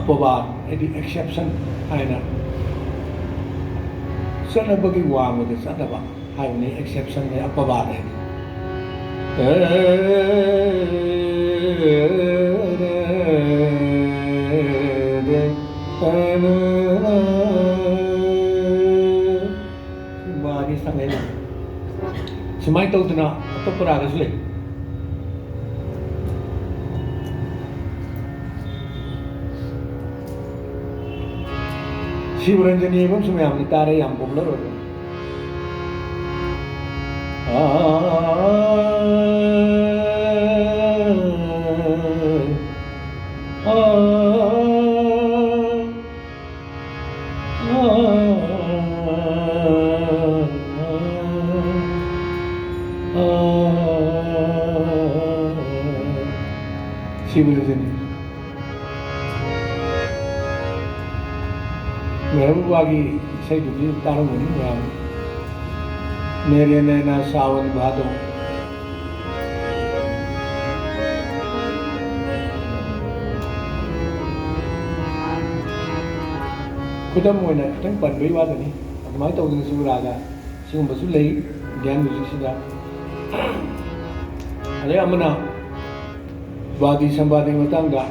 S1: अपवाद एदी एक्सेप्शन हायना सनबगी वांग दे सनबा हायने एक्सेप्शन ने अपवाद है तौदना अतोप्पा रागसु लई शिवरंजनी एवं सुमयामनि तारे याम पॉपुलर हो शिवरंजनी महबूबागी इसे दुखी तारों में नहीं रहा मेरे नैना सावन भादों खुदम होना खतंग पनबई बात नहीं अदमाई तो उधर से रागा सिंह बसु लई ज्ञान म्यूजिक सिदा अरे अमना वादी संवादी मतंगा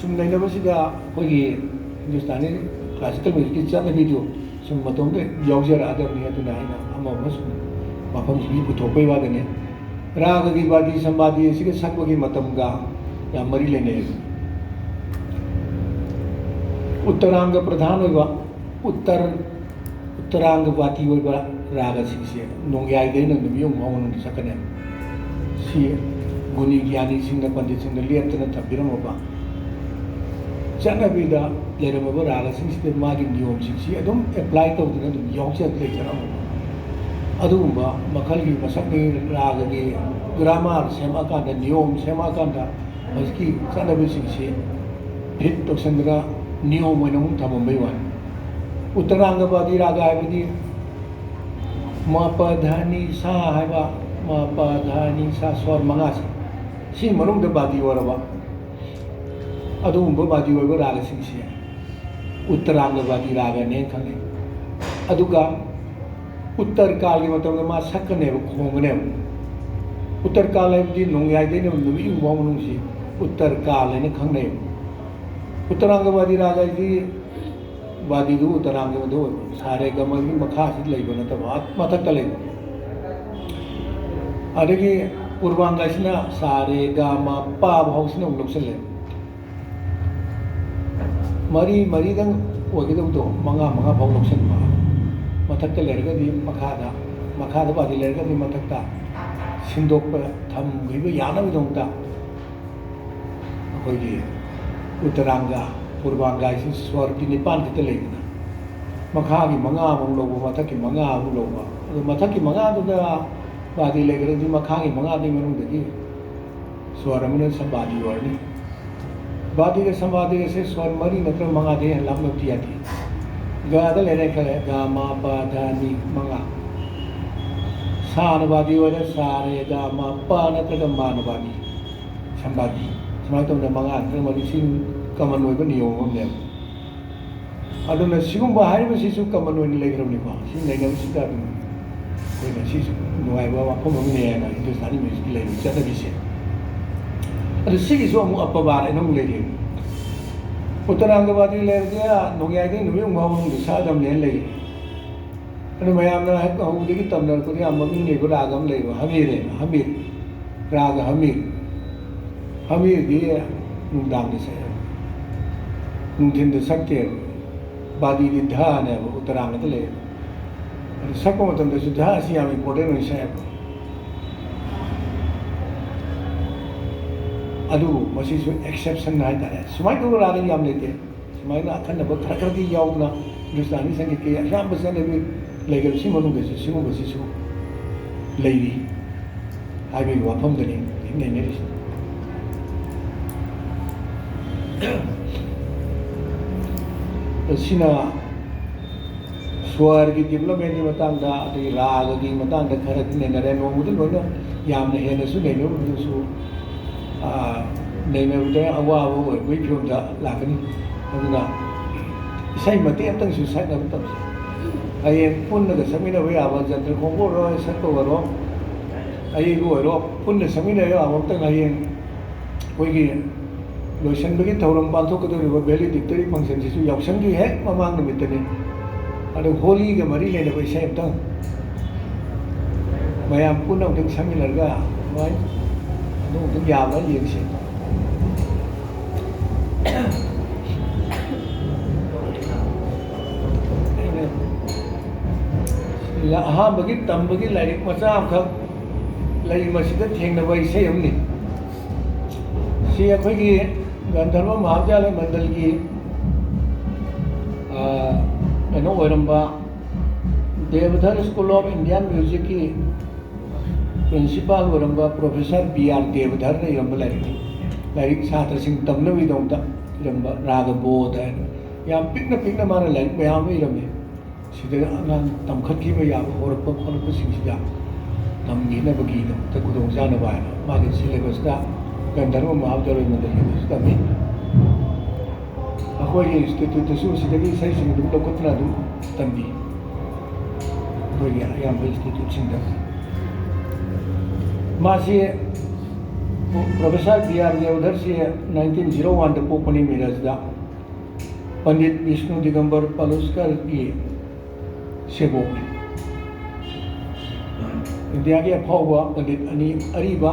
S1: सुन नहीं ना बस इधर कोई हिंदुस्तानी क्लासिकल म्यूजिक की चलने वीडियो सुन मतों के योगजर आदर नहीं है तो नहीं ना हम बस मापम सुनी बुतोपे वादे ने राग की वादी संवादी इसी के सब की मतंगा या मरी लेने उत्तरांग प्रधान होगा उत्तरांग वाती होगा राग सिंह नोंग्याई दे न नबियों मावन सकने सी गुनी ज्ञानी सिंह पंडित सिंह लेप्तना थबिरम होगा चनबीदा लेरमब राग सिंह मागी नियम सिंह अदुम एप्लाई तौदना अदुम यौचत लेजरम अदुगुम्बा मखल की मसकनी राग की ग्रामर सेमाकांदा नियम सेमाकांदा हजकी चनबी सिंह हिट तौसंदरा नियम होइनम थमंबई वान उत्तरांगवादी राग हाइबदी मापधानी सा हाइबा मापधानी सा स्वर मंगा सी मनुंग बादी वरबा अदुगुम्बा बादी वरबा राग सिंह उत्तरांगवादी राग ने खंगे अदुगा उत्तर काल की मतलब मा सकने खोंगने उत्तर काल हाइबदी नोंग्याइदे ने नुबी उबा मनुंग उत्तर काल ने खंगने उत्तरांगवादी राग की वादी दो उत्तरांग में दो सारे गमल की मखा से लई बना तब मथक तले अदगी पूर्वांग इसना सारे गामा पा भाव से उन लोग से ले मरी मरी दंग वही तो मंगा मंगा भाव लोग से मथक तले रहेगा दी मखा दा वादी रहेगा दी मथक ता सिंदोक पर थम गई वो याना भी दोंगता कोई दी उत्तरांगा पूर्वांगा इसी स्वर की निपान कितने लेना मखा की मंगा हम लोग मथक की मंगा हम लोग मथक की मंगा तो जरा वादी लेकर जी मखा की मंगा नहीं मनु देखी स्वर हमने संवादी वर्णी वादी के संवादी से स्वर मरी मतलब मंगा दे लाभ लपटी आती गादा लेने के लिए गामा पा धा नी मंगा सानवादी वाले सारे गामा पा नत्र मानवादी संवादी समाज तो मंगा अंतर मरी सिंह कमन होइबा नियम अमने अदुना सिगुम्बा हाइबसिसु कमन होइने लेग्रबनिको सिं लेग्रबसिदा कोइना सिसु नुवाइबा वाफम अमने ना हिंदुस्तानी म्यूजिक लेबि चतबिसे अदु सिगिसु अमु अपबार एनम लेगे उत्तरांगवादी लेरदिया नोंग्याइदे नुबि उंगावनु दिसादम ने लेगे अदु मयामना हेक हौदिगि तमनर कोदि अममि नेगो रागम लेबो हमीरे हमीर राग हमीर हमीर दी नुदांग दिसे नुथिन सकते बादी दी धा ने उत्तरांग ले सको मतलब तो धा सी हम इम्पोर्टेंट नहीं है अदु मसी सु एक्सेप्शन है तारे सुमाई तो राग याम लेते सुमाई ना अखंड ब प्रकृति याउना हिंदुस्तानी संगीत के शाम बसने भी लेकर सी मनु के सिमु बसी सु लेरी हाइबे वाफम दने हिंगे ने सिना स्वर की डेवलपमेंट की मतंगा अदगी राग की मतंगा खर नेनरे नोमुद लोना यामने हेनसु नेनो बुसु नेमे बुदे अवा अवा वे फिल्मदा लागनी अदुना इसai मते अतंग सुसाइड न तब अये पुन्न ग समिना वे आवा जंत्र खोंगो रो सतो रो अये गो रो पुन्न समिना यो आवतंग अये कोई लोशन बगी थौरम पांथोकदोरिबा वैलिडिक्टरी फंक्शन सिसु यावसंगी है ममांग निमित्तने अदो होली के मरी लेने इसे अमतंग ꯃꯌꯥꯝ ꯄꯨꯟꯅ ꯑꯃꯨꯛꯇꯪ ꯁꯪꯃꯤꯟꯅꯔꯒ ꯑꯗꯨꯃꯥꯏꯅ ꯑꯗꯨ ꯑꯃꯨꯛꯇꯪ ꯌꯥꯕ꯭ꯔꯥ ꯌꯦꯡꯁꯤ ꯑꯩꯅ ꯑꯍꯥꯟꯕꯒꯤ ꯇꯝꯕꯒꯤ ꯂꯥꯏꯔꯤꯛ ꯃꯆꯥ ꯑꯃꯈꯛ ꯂꯩ ꯃꯁꯤꯗ ꯊꯦꯡꯅꯕ ꯏꯁꯩ ꯑꯃꯅꯤ ꯁꯤ ꯑꯩꯈꯣꯏꯒꯤ ꯒꯟꯙꯔꯕ ꯃꯍꯥꯕꯤꯗ꯭ꯌꯥꯂय ꯃꯟꯗꯜꯒꯤ ꯀꯩꯅꯣ ꯑꯣꯏꯔꯝꯕ ꯗꯦꯕꯙꯔ ꯁ꯭ꯀꯨꯜ ꯑꯣꯐ ꯏꯟꯗꯤꯌꯟ ꯃ꯭ꯌꯨꯖꯤꯛꯀꯤ प्रिंसिपल प्रोफेसर बी.आर. देवधर ने इरंब लाइक छात्रसिंग तमनबीदमता इरंब रागबोध याम पिकना पिकना माना लाइक मयाम इरमे सिदा अनन तमखतखिब याब होरप खोलप सिंगसिदा तमगिनबगी दमता कुदों जानबा मागे सिलेबस दा गंधर्व महाविद्यालय मंडल तमी अखोई इंस्टीट्यूट सु सिदगी सही सिंग दुम लोकतना दुम तंबी अखोई याम इंस्टीट्यूट सिंग मासी प्रोफेसर बी.आर. देवधर से 1901 पोपनी मिरजदा पंडित विष्णु दिगंबर पलुस्कर की सेबोक इंडिया के अफाव पंडित अनी अरीबा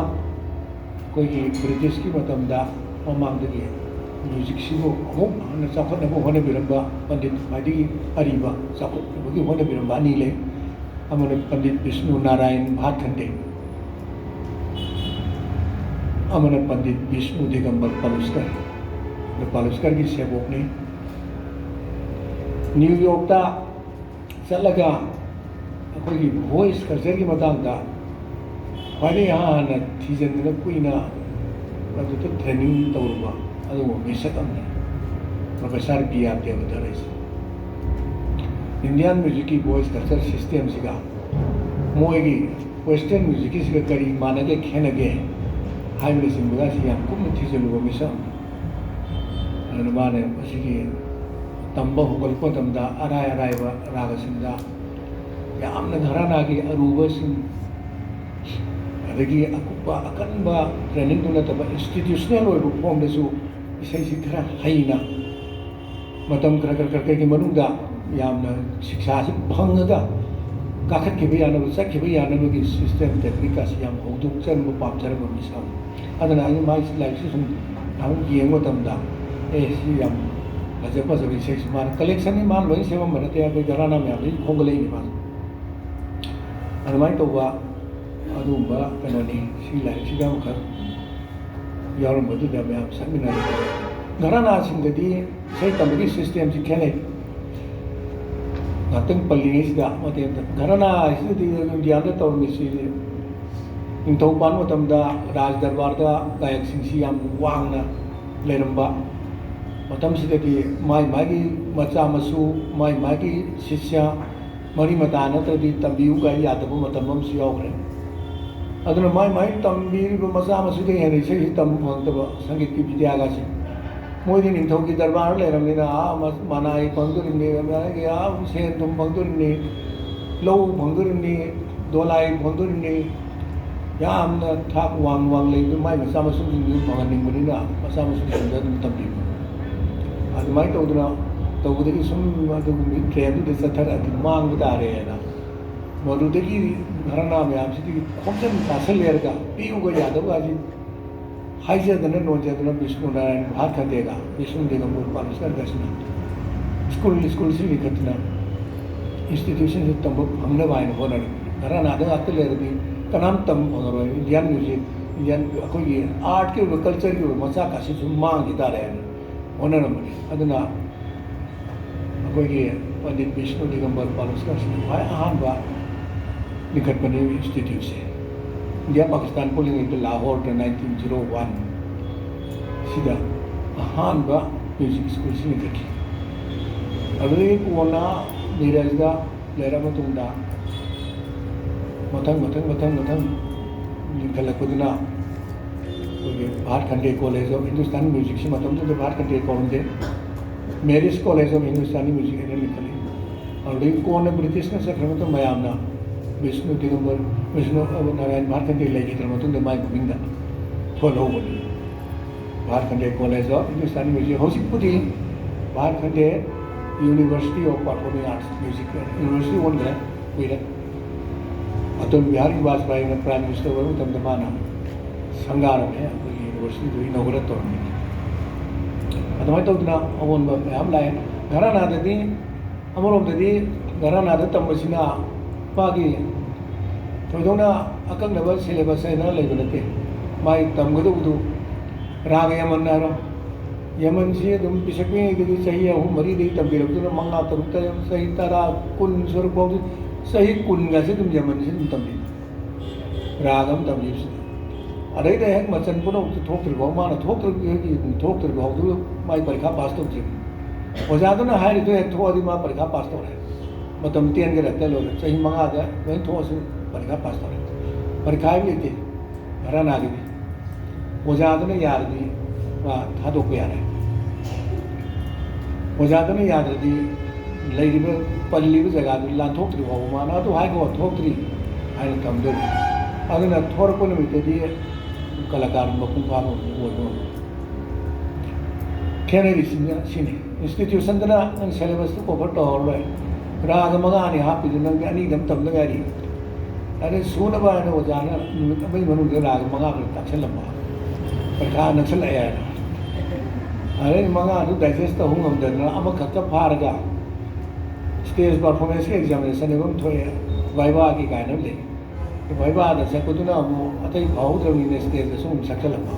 S1: कोई ब्रिटिश की मतमदा ममांगदगी म्यूजिक सिबो अमुक हन चाखनबो होने बिरंबा पंडित मादी अरीबा चाखनबो होने बिरंबा अनी ले अमन पंडित विष्णु नारायण भातखंडे अमन पंडित विष्णु दिगंबर पलुस्कर की सेबोक ने न्यूयॉर्क चलगा अखोई वॉइस कल्चर की मतांगदा खाली हाँ थीजन कुना ट्रेनिंग तौरबा मिसक professor B R. Deodhar Indian music की वॉइस कल्चर सिस्टम सिगा मोगी वेस्टर्न म्यूजिक की करी मानगे खेनगे हाइबे सिंबगा सिया कुम थीजलुबा मिसक माने मसिगी तंबा होगलपो तमदा अराय अरायबा रागसिंदा यामना घरानागी अरूबसिंग अदगी अकुपा अकनबा ट्रेनिंग तुना तब इंस्टीट्यूशनल ओइबो फॉर्मदसु इसैसि खरा हैना मतम खरा की मनुंदा यामना शिक्षा से फंगगा काखतखिबा यानबो चखिबा यानबोगी सिस्टम टेक्निक का याम होदुक चनबो पापचरबो मिसम अदना आई माइ लाइक सुम हम येंगो तमदा ए सि याम फजब फजब इसैसि मान कलेक्शन नि मान लोइ सेवम बनते अबै घराना म्याम खोंगले नि मान अदुमाइ तौबा अदुंबा कनोनी सि लाइक सिगा मखर यारमबदुदा म्याम समिना घराना सिंगदी सै तमगी सिस्टम सि खेने ngатeng palingisiga mate घराना सिदी इंडियादा तौरमिसि निंथौ पान मतमदा राज दरबारदा गायक सिंगसि याम वांगना लेरंबा मतम सिदगी माई मागी मचा मसु माई मागी शिष्य मरी मता नत्रदि तंबियु गा यादबो मतमम सि यावग्रे अदुना माई माई तंबिबो मचा मसु दे हेने से तम फंगतबो संगीत की विद्यागासि मोदी निंथौ की दरबार लेरमनिना मनाई फंगदुरिनि मागे आ सेन तुम फंगदुरिनि लौ फंगदुरिनि दोलाई फंगदुरिनि यामना थाक वांग वांग लेबो माई मचा मसु जिंदु फंगनिंबनिना मचा मसु जिंदु दम तंबि अदुमाइ तौदुना तौबदगी सुम अदुगुमि ट्रेन दे चथर अदि मांग तारेना मरुदगी घरना म्याम सिदि खोजन तासल लेरगा पिउगा यादवगाजि हाइजदना नोजदना विष्णु नारायण भातखंडेगा विष्णु दिगंबर पलुस्कर गसना स्कूल से लिखतना इंस्टीट्यूशन से तम हमने वाइन होनर घराना दा अत लेरदी कनाम तम होनर इंडियन म्यूजिक इंडियन अखोई आर्ट के कल्चर के मचा कासि सुम मांग तारे होनर अदना अखोई पंडित विष्णु दिगंबर पलुस्कर से भाई अहानबा लिखतपने इंस्टीट्यूट से India Pakistan pulling into Lahore 1901 सिदा अहानबा म्यूजिक स्कूल से लिखी अगले कोना नीरजदा लेरा मतुंदा मथंग लिखलकदुना Bhatkhande college of Hindustani music से मतम तो Bhatkhande college Marris college of Hindustani music ने लिखली और कोन ब्रिटिश ने सक्रम तो मयामना विष्णु दिगंबर विष्णु नारायण भातखंडे लेगी माई भूमिंदा फॉलो बनी Bhatkhande college of Hindustani music हौसिकपुदी Bhatkhande university of performing arts music university वन गए कुछ अटल बिहारी वाजपेयी ने प्राइम मिनिस्टर ओइबा मतमदा माना संगारमे अखोई यूनिवर्सिटी इनॉग्रेट तौरमी अदुमाय तौदना अवोनबा मैम लाए घरानाददी अमरोमददी घरानादा तंबसिना पागी थोदोना अकंगनबा सिलेबस हैना लेबा नते माई तमगदुदु राग यमन नारो यमन से तुम पिछकने की सही है हूँ मरी नहीं तब्दील तो ना मंगा तरुकता है सही तारा कुन स्वरूप हो सही कुन का से तुम यमन से तुम तब्दील रागम तब्दील से अरे तो है मचन पुनो तो ठोक तर बहु माना ठोक तर बहु तो माई परीक्षा पास तो चीज़ हो जाता ना हाई तो एक थोड़ी माँ परीक्षा पास तो रहे मतलब तीन के रहते लोग सही मंगा दे वही थोड़ा से परीक्षा पास तो रहे परीक्षा भी लेते घर ना गई हो जाता ना यार भी वहाँ था तो प्यार है हो जाता ना याद रही लेकिन पल्ली भी जगह लान थोकरी हो माना तो हाई को थोकरी हाई कम दे अगर न थोड़ा को नहीं मिलते दिए कलाकार मकुम पानो वो खेने की सीने इंस्टीट्यूशन तना नंग सिलेबस तो कवर तो और रहे राग मगा ने हाँ पिजन नंग अनी दम तब नंग आरी अरे सोना बाय ने वो जाना अभी मनु के राग मगा कर तक्षण लम्बा पर कहाँ नक्सल आया है अरे मंगा तो डाइजेस्ट तो हूँ हम देना अब खत्म फार का स्टेज परफॉर्मेंस के एग्जामिनेशन एवं थोड़े वाइवा की गायन ले वाइवा दस को तो ना वो अतई भाव जमीन ने स्टेज से सुन सक्चल लगा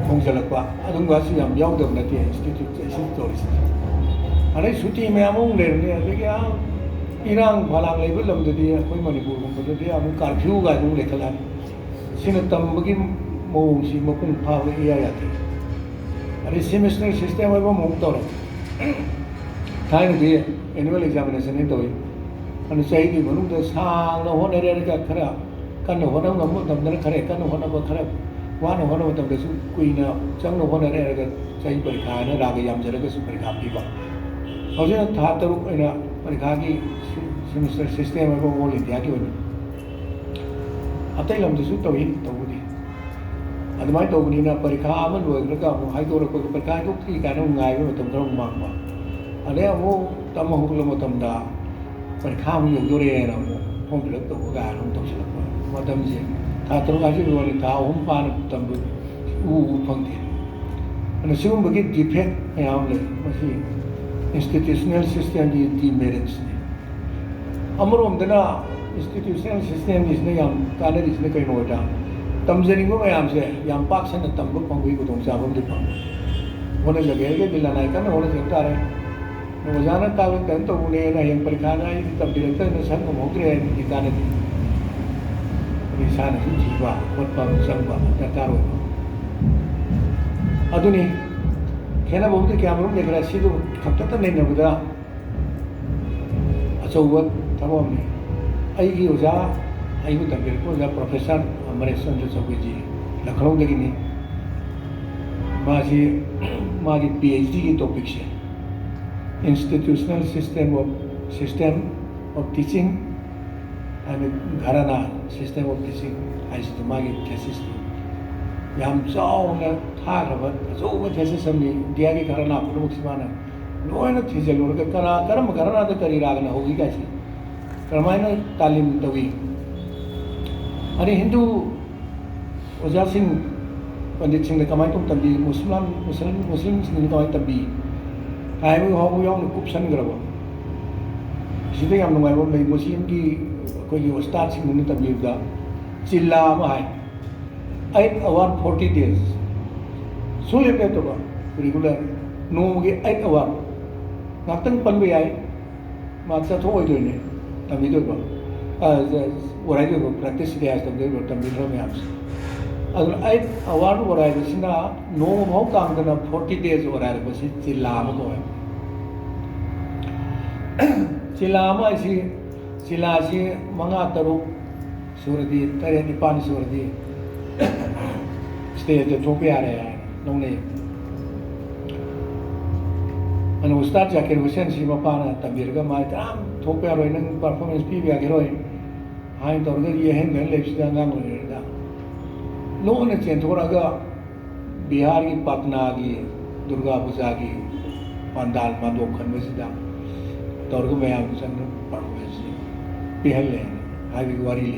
S1: कौन चलक पा अदुम वासी हम याव दब नती इंस्टीट्यूट से इसी तौर से अरे छुट्टी में हम ले रहे हैं देखिए आप इरान भला ले भी लम्बे दिए कोई मणिपुर में बोले दिए हम कर्फ्यू का जो लेकर लाए सिन तंब की मोह सी मकुम फाव ले आया थे अरे सेमेस्टर सिस्टम है वो मुक्त हो रहा थाइन दिए एनुअल एग्जामिनेशन नहीं तो ही अनु सही की बनूँ तो सांग न होने रे का खरा कन होना हम तब न खरे कन होना वो खरा वहाँ न होना तब तो कोई न चंग न होने रे का सही परीक्षा है ना राग याम जरा का सु परीक्षा भी बा और जो था तो ना परीक्षा की सेमेस्टर सिस्टम है वो ऑल इंडिया की बनी अब तक हम तो ही तो वो अदुमाय तौबनीना परीक्षा अमन लोइग्रगा अमु हाइदोरको परीक्षा हाइदोक्ति कानो गायबो मतम खरा मांगबा अदे अमु तम हुगलो मतमदा परीक्षा अमु योगदोरेना अमु फॉर्म फिल अप तौगा हम तौसलपा मतम जे था तरुगा जे लोनि था हम पान तम उ फंगते अन सिगुम बगे डिफेक्ट याम ले मसी इंस्टीट्यूशनल सिस्टम की डिमेरिट्स ने अमरोमदना इंस्टीट्यूशनल सिस्टम जिसने याम काले जिसने कई नोटा तमजनिंगो मैम से याम पाक सन तंब पंगुई को तुम चाबम दे पाओ होने लगे के बिल्ला नाय का होने लगता रहे रोजाना कावे तन तो उन्हें ना यंग परीक्षा ना ही तब डायरेक्टर ने सन को मोकरे है कि ताने निशान ही जीवा और पर संबा दरकार हो अदुनी खेना बहुत क्या मरुम देख रहा सिदु खपता नहीं नबुदा अचौवत तबम ने आई की ओजा आई को तब को ओजा प्रोफेसर अमरेश चंद्र चौबे जी लखनऊ दगिनी माजी मागी पीएचडी की टॉपिक से institutional system of teaching and घराना सिस्टम ऑफ टीचिंग आई से मागी थेसिस याम चावना थाखब अचौब थेसिस अमनी इंडिया की घराना पुरुष माना लोयना थीजलोरगा करा करम घराना द करी रागना होगी गासी करमायना तालीम तवी अरे हिंदू ओजा सिंह पंडित सिंह ने कमाई तुम तभी मुस्लिम सिंह ने कमाई तभी हाय वो हो याम कुपसन ग्रबो सिद्धे याम नुमाइबो नहीं मुस्लिम की कोई उस्ताद सिंह ने तभी दा चिल्ला माय 8 hours 40 days सुले पे तो रेगुलर नो के 8 hours नातंग पन भी आए मात्रा तो हो जोने तभी तो वराई जो प्रैक्टिस दिया है तब जो तभी तो मैं आपसे अगर 8 hours वराई बसिना नो भाव काम करना 40 days वराई बसी चिल्लाम को है चिल्लाम ऐसी चिल्लासी मंगा तरो सूरदी तेरे निपान सूरदी स्टेज जो थोपे आ रहे हैं नौने अन उस्ताद जाकिर हुसैन सी मपाना तबीरगा माय तराम थोपे आ रहे नंग परफॉर्मेंस भी आ गेरोय हाय तोरगा ये है नन लेप्सिदा गांग लेदा लोने चेंथोरागा बिहार की पटना की दुर्गा पूजा की पंडाल मादो खनमसिदा तोरगा मैं आप संग परफॉर्मेंस पहले हाइबी वारी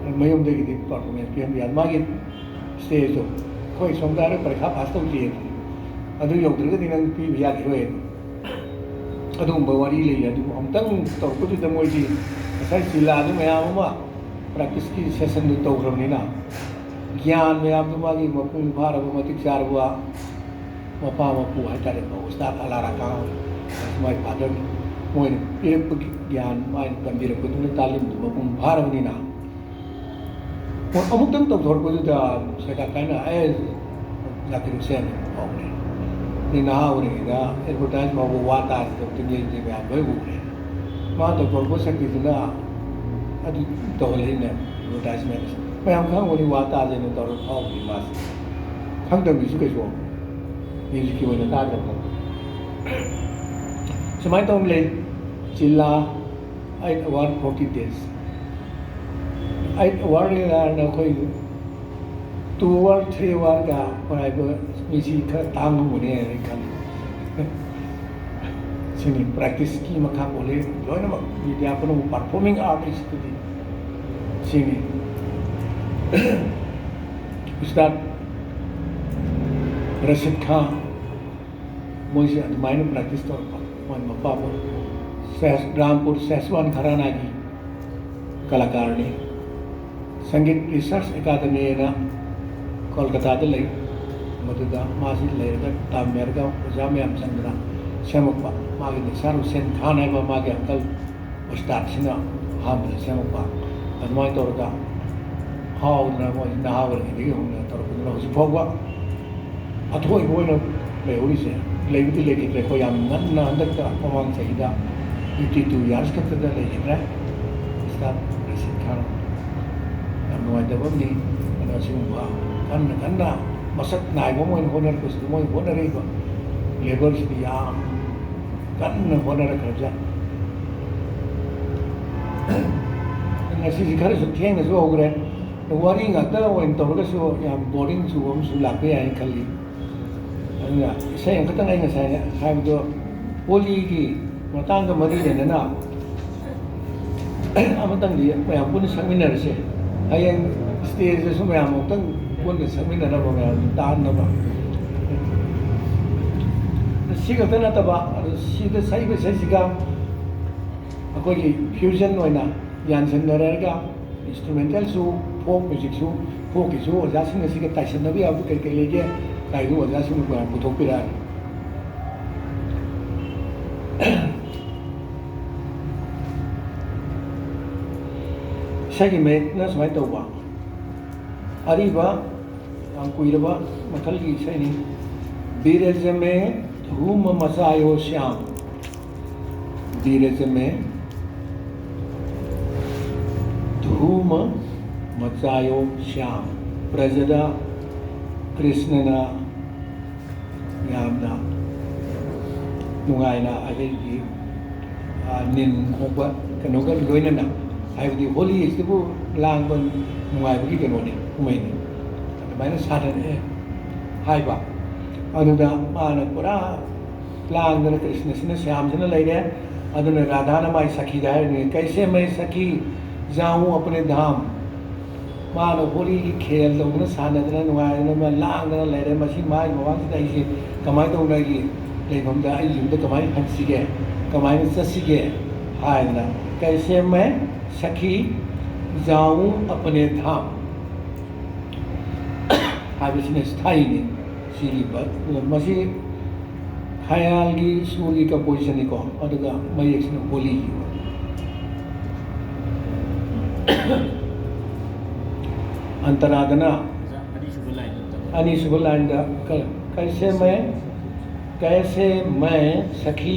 S1: ले मयूम देगी परफॉर्मेंस पीएम याद मागी स्टेज तो कोई सोमदार परीक्षा पास तौजे अदु यौद्रगदि नंग पीबा यागिरोय अदुगुम्बा वारी ले अमतंग तौरपदुदा मोइदि ngасai जिल्लादु मयाम अमा प्रैक्टिस की सेशन दु तौग्रबनिना ज्ञान मयाम दु मागी मपुंग फारबा मतिक चारबा मपा मपु हाइतारे उस्ताद अलारा का माय फादर मोइन पिरप ज्ञान माय तंबिरपदुना तालिम दु मपुंग फारबनिना अमुक्तंग तौथोरपदुदा सेका काइना ए जाकिरु सेन औने ni na ore da advertise ma wo wata to tinje je ba bai wo ne ma to ko sakti na adu to le ne advertisement ma yang khang wo ni wata je ne to ro phau bi ma khang da bi su ke so ni ji ki wo ne ta da ko samai tom le jilla ai award 40 days ai award la na khoi 2 war 3 war ka pai ba mi ji kha tang mo ne kan sini practice ki makha bole loina ma media kono performing artist di sini ustad Rashid Khan moji admain practice to man mappa bo Rampur Seswan Gharana ki kalakarni संगीत research अकादमी ना कोलकाता ले मधुदा मासी लेरगा तामेरगा ओजा ma'am Chandra सेमपा मागे निसार हुसैन खान है मागे uncle उस्ताद सिना हाम सेमपा अदमाय तोरगा how ना मो नावर की हम ना तोर को हुजि फोगवा अथोय बोयनो लेउरी से लेबिति लेके ले को याम नन अंदर का पवांग सहिदा 52 इयर्स का तदा ले इब्रा उस्ताद रशीद खान नुआइदबनी अना सिंबा कन्ना मसक नाइबो मोइन होनर को मोइ होनरै को लेबर से याम कन्ना होनर खरजा ngasi khare su theng su ogre wari ngakta oin torga su yam boring su su lakbe ai khali anga sai ang katang ai ngasai haibdo poli ki matang ga mari ne na amatang di mayam pun sangminarse ayang stage su mayam tang pun sangminara ba mayam tan na ba siga tana ta ba sida sai ba sai siga akoi ki fusion oina yan san narega instrumental su folk music su folk su oja sing siga taisan na bi abu kai kai lege kai du oja sing ba puthok pira sagi me na samai to ba ari ba ang kuiraba makhal gi sai ni biraj में धूम मचायो श्याम बीरज में धूम मचायो श्याम प्रजदा कृष्णना यामना नुगाइना अगेगी निन खोबा कनोगा लोइनना हाइबदी होली इस्तिबु लांगबन नुगाइबगी कनोने उमैने अदमाइना सादने हाइबा अदुदा माना पुरा लांगदन कृष्ण सिना श्याम सिना लेरे अदुना राधा ना माई सखी दा है कैसे मैं सखी जाऊं अपने धाम मानो होली की खेल दौना सानदना नुगाइना मा लांगदना लेरे मसी माई मवांग सिदा इसे कमाई दौना की लेफमदा आई युमदा कमाई हंसिगे कमाई ससिगे हायना कैसे मैं सखी जाऊं अपने धाम हाबिसने स्थाई ने सीरी पर मसी ख्याल की सूर्य का पोजीशन को अदुगा मयक्सने होली अंतरागना अनि शुभ लाइन दा कैसे मैं सखी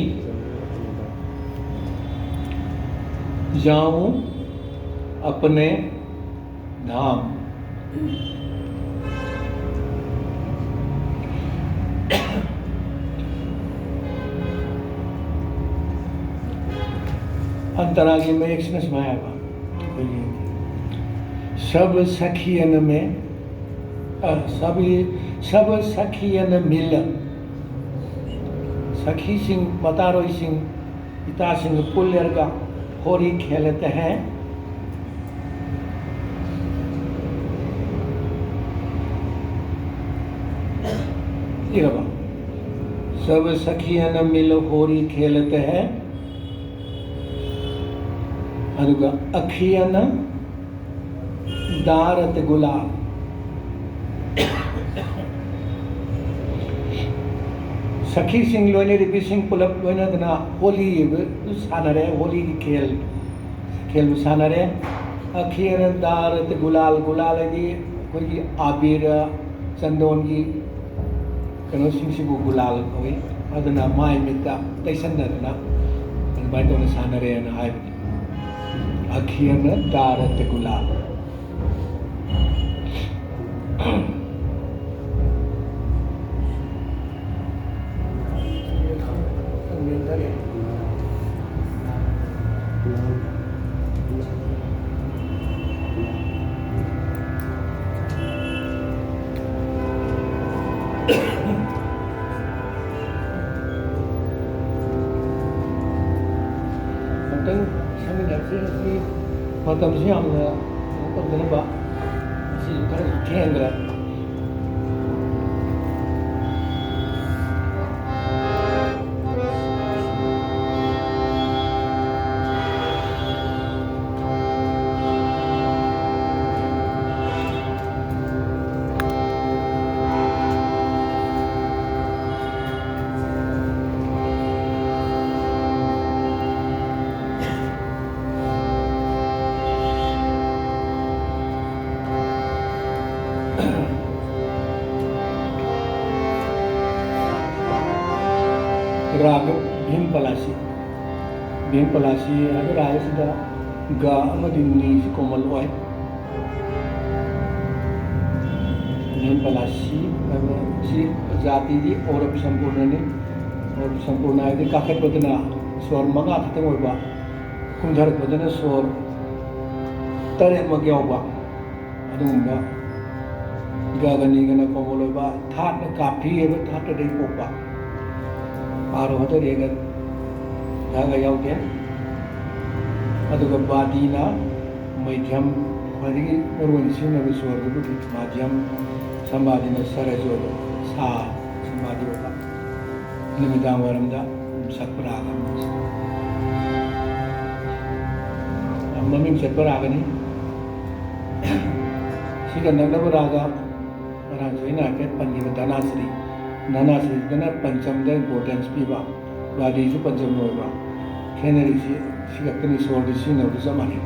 S1: जाऊं अपने धाम अंतरागी में एक ने समाया सब सखियन में सब सखियन मिल सखी सिंह मतारोई सिंह पिता सिंह पुल्यर का होली खेलते हैं इरबा सब सखियन मिल होरी खेलते हैं अदुगा अखियन दारत गुलाल सखी सिंह लोने रिपी सिंह पुलप लोने दना होली सानरे होली की खेल सानरे अखियन दारत गुलाल गुलाल दी कोई आबिर चंदोन की कनो सिंह सिबु गुलाल कोई अदना माय मिता तैसन दना बाइटों ने सानरे न हाय अखियन दारत गुलाल मतलब से हम मतलब बा सी कर ठेंगरा राग भीम पलासी है राग सिदा गा अमदी नी कोमल ओय भीम पलासी सी जाति दी और संपूर्ण है काखत बदना स्वर मंगा खतम होबा कुंधर बदना स्वर तरे मग्यावबा अदुंबा गागनी गना कोमल ओबा थाट काफी है थाट दे पोपा आरो हतो रेगा धागा यावते अदुगा बादीना मैध्यम खदिगी नरवनि सिनबे स्वर्गबुदि माध्यम संबादिना सरजो सा संबादि ओबा निमिदां वरमदा सत्परागा ममिंग सत्परागनि सिगा नंदब रागा राजोइना के पंजिब धनाश्री नानाश्री दना पंचम द इम्पोर्टेंस पीबा बादीजु पंचम होबा खेनरी से सिगकनी सोर्ड सिनव जमाने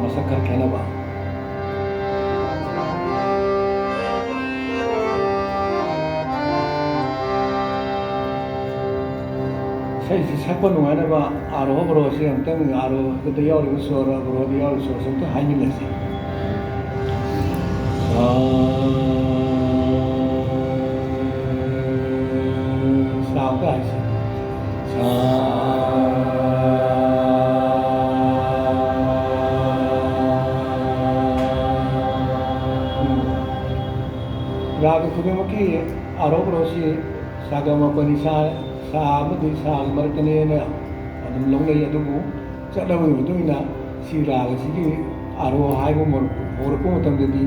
S1: मसकर खेनबा सही sakwa nuana ba aro bro se amtang aro the yaw ri so ro bro the yaw so so to haini lasi sao ka sa राग खुदमकी आरोप रोसी सागम पनि सामदि साल मरकनेना अदुम लौनै अदुबु चदबु दुइना सी राग सिगी आरो हाइबो मोरको मतमदि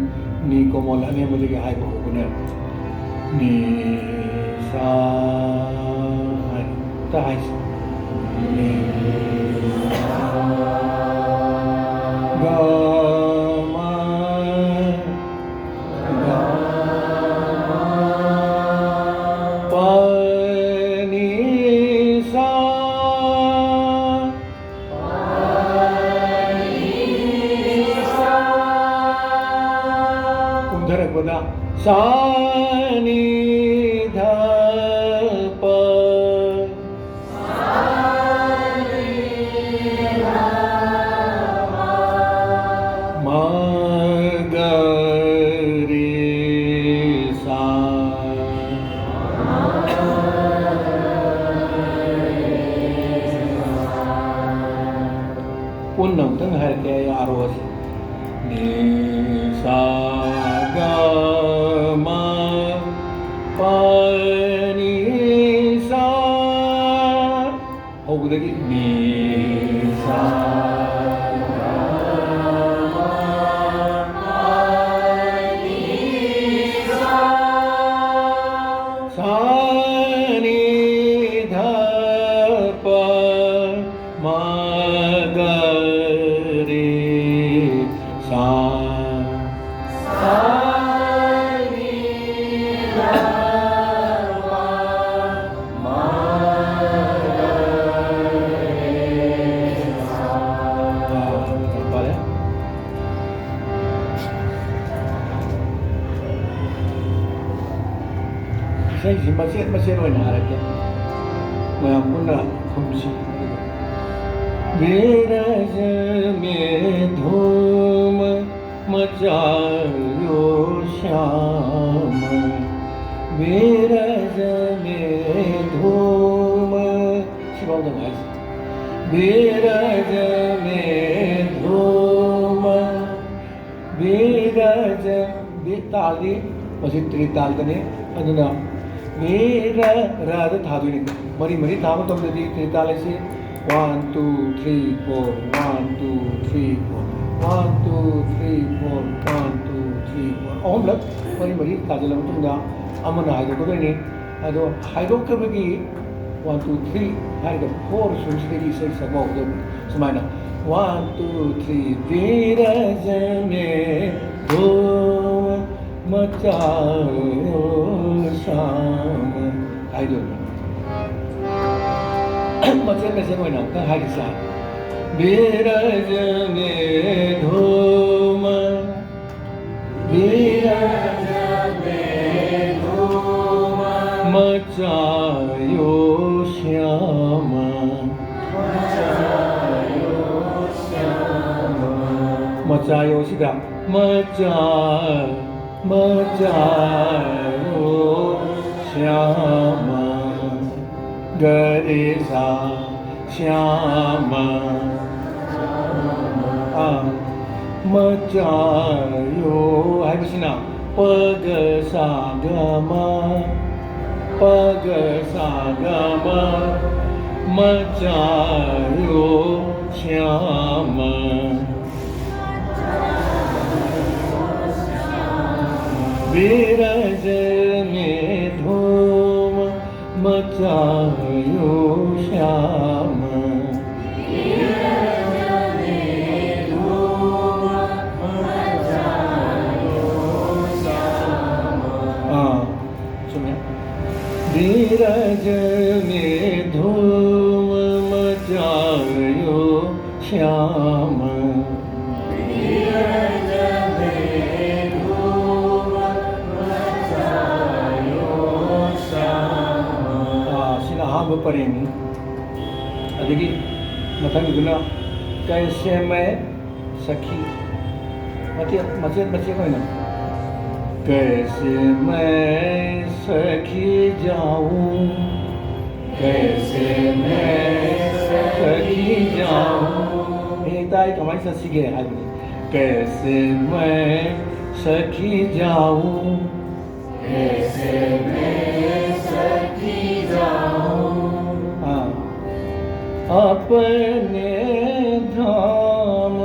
S1: नि कोमल अनेमदि हाइबो होने नि सा ta hai ni ga ma ga pa ni sa kundarak bada sa ni dha pa Unang teng har kaya aros ni sa ga ma pa Saya masih orang Arab ya, macam puna kumsi. Viraj में धूम मचायो Shyam, viraj में धूम Shivang guys, viraj में धूम, viraj ताली मस्जिद त्रिताल कने अदुना मेरा राध थादुनी मरी थाम तो दे त्रिताल से 1 2 3 4 1 2 3 4 1 2 3 4 1 2 3 4 ओम लग मरी ताजल तुम दा अमन हाइदो को ने अदो हाइदो कबगी 1 2 3 हाइदो 4 सुनसदेगी से सबो दो समाना 1 2 3 विरज में धो मचायो श्याम हाइदो मचे में से मोइना का हाइदो सा विरज में धूम विरज में धूम मचायो श्याम मचायो सिदा मचायो श्याम गरे सा श्याम मचायो है बसना पग सा ग मचायो श्याम विरज में धूम मचायो श्याम विरज में धूम मचायो श्याम पढ़ेंगे अदगी मथंगुना कैसे मैं सखी मचे कोई ना कैसे मैं सखी जाऊं कैसे मैं सखी जाऊं ये ताई कमाई से सीखे आदमी कैसे मैं सखी जाऊं कैसे मैं सखी जाऊं अपने धाम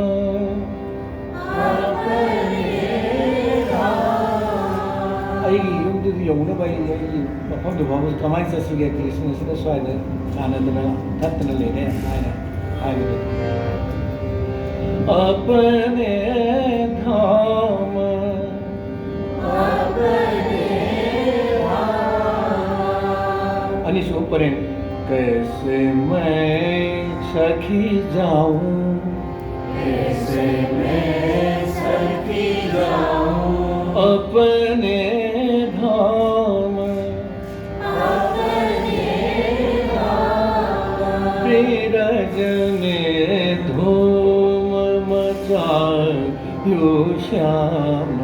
S1: ꯑꯩꯒꯤ ꯌꯨꯝꯗꯨꯗ ꯌꯧꯅꯕ ꯑꯩꯒꯤ ꯃꯐꯝꯗꯨ ꯐꯥꯎꯕ ꯀꯃꯥꯏꯅ ꯆꯠꯁꯤꯒꯦ ꯀ꯭ꯔꯤꯁꯅꯁꯤꯗ ꯁ꯭ꯋꯥꯏꯗ ꯁꯥꯟꯅꯗꯅ ꯊꯠꯇꯅ ꯂꯩꯔꯦ ꯍꯥꯏꯕꯗꯨ अपने धाम अनिसुख परें कैसे मैं सखी जाऊं कैसे मैं सखी जाऊं अपने धाम विरज में धूम मचायो श्याम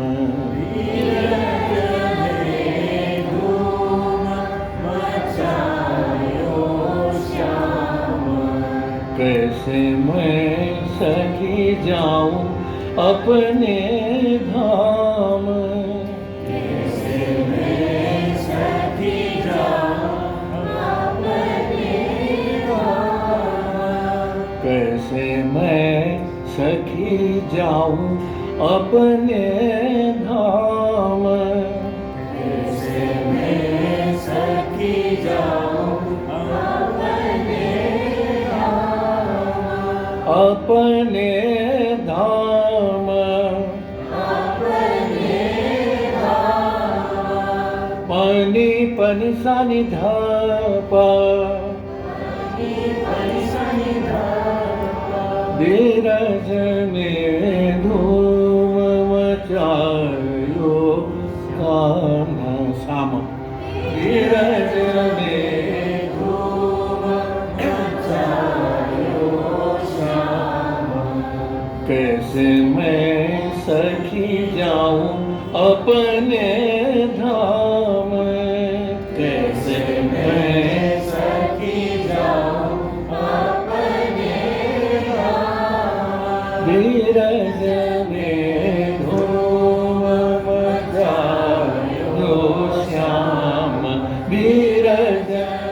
S1: कैसे मैं सखी जाऊं अपने धाम कैसे मैं सखी जाऊं अपने धाम कैसे मैं सखी जाऊं अपने धाम कैसे मैं सखी जाऊं अपने धाम अपने पनि सानी धा पा धीरज में धूम मचायो कान्हा श्याम धीरज में धूम मचायो श्याम कैसे मैं सखी जाऊं अपने धाम कैसे मैं सखी जाऊं अपने धाम धीरज में धूम मचायो श्याम धीरज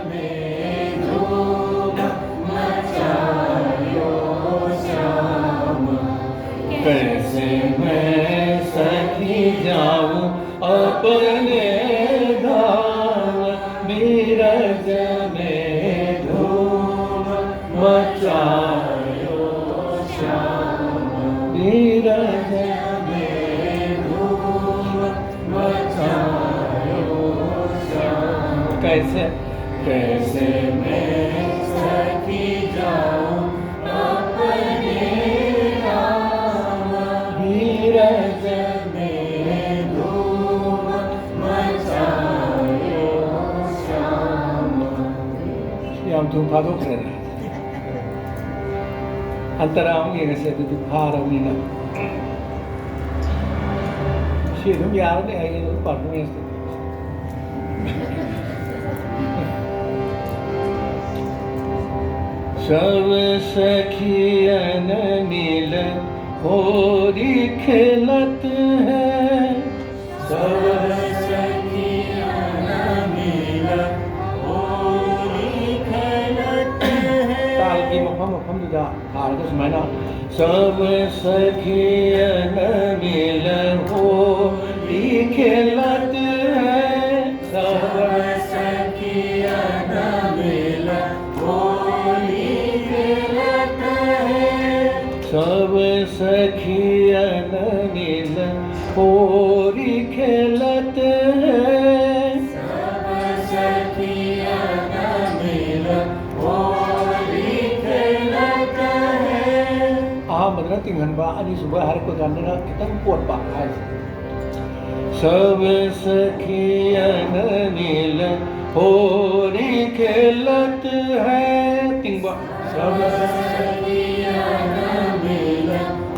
S1: में धूम मचायो श्याम कैसे मैं सखी जाऊं अपने धाम धीरज में धूम मचायो श्याम धीरज में धूम मचायो श्याम कैसे कैसे मैं सखी जाऊं अपने धाम धीरज में धूम मचायो श्याम श्याम तुम फादो कर रहे अंतराम ये कैसे तो फारमी ना तुम यार ने आई तो पार्ट में सब सखियन मिल होरी खेलत है सब सखियन मिल होरी खेलत है ताल की मफम जुदा हार को सुनाना सब सखियन मिल होरी खेलत है सब सखियन मिल सब सखियन मिल होरी खेलत है सब सखियन मिल होरी खेलत है मदना तिंगनबा अनि सुबह हर को जानना कितन पोट बा है सब सखियन मिल होरी खेलत है तिंगबा सब सखियन मिल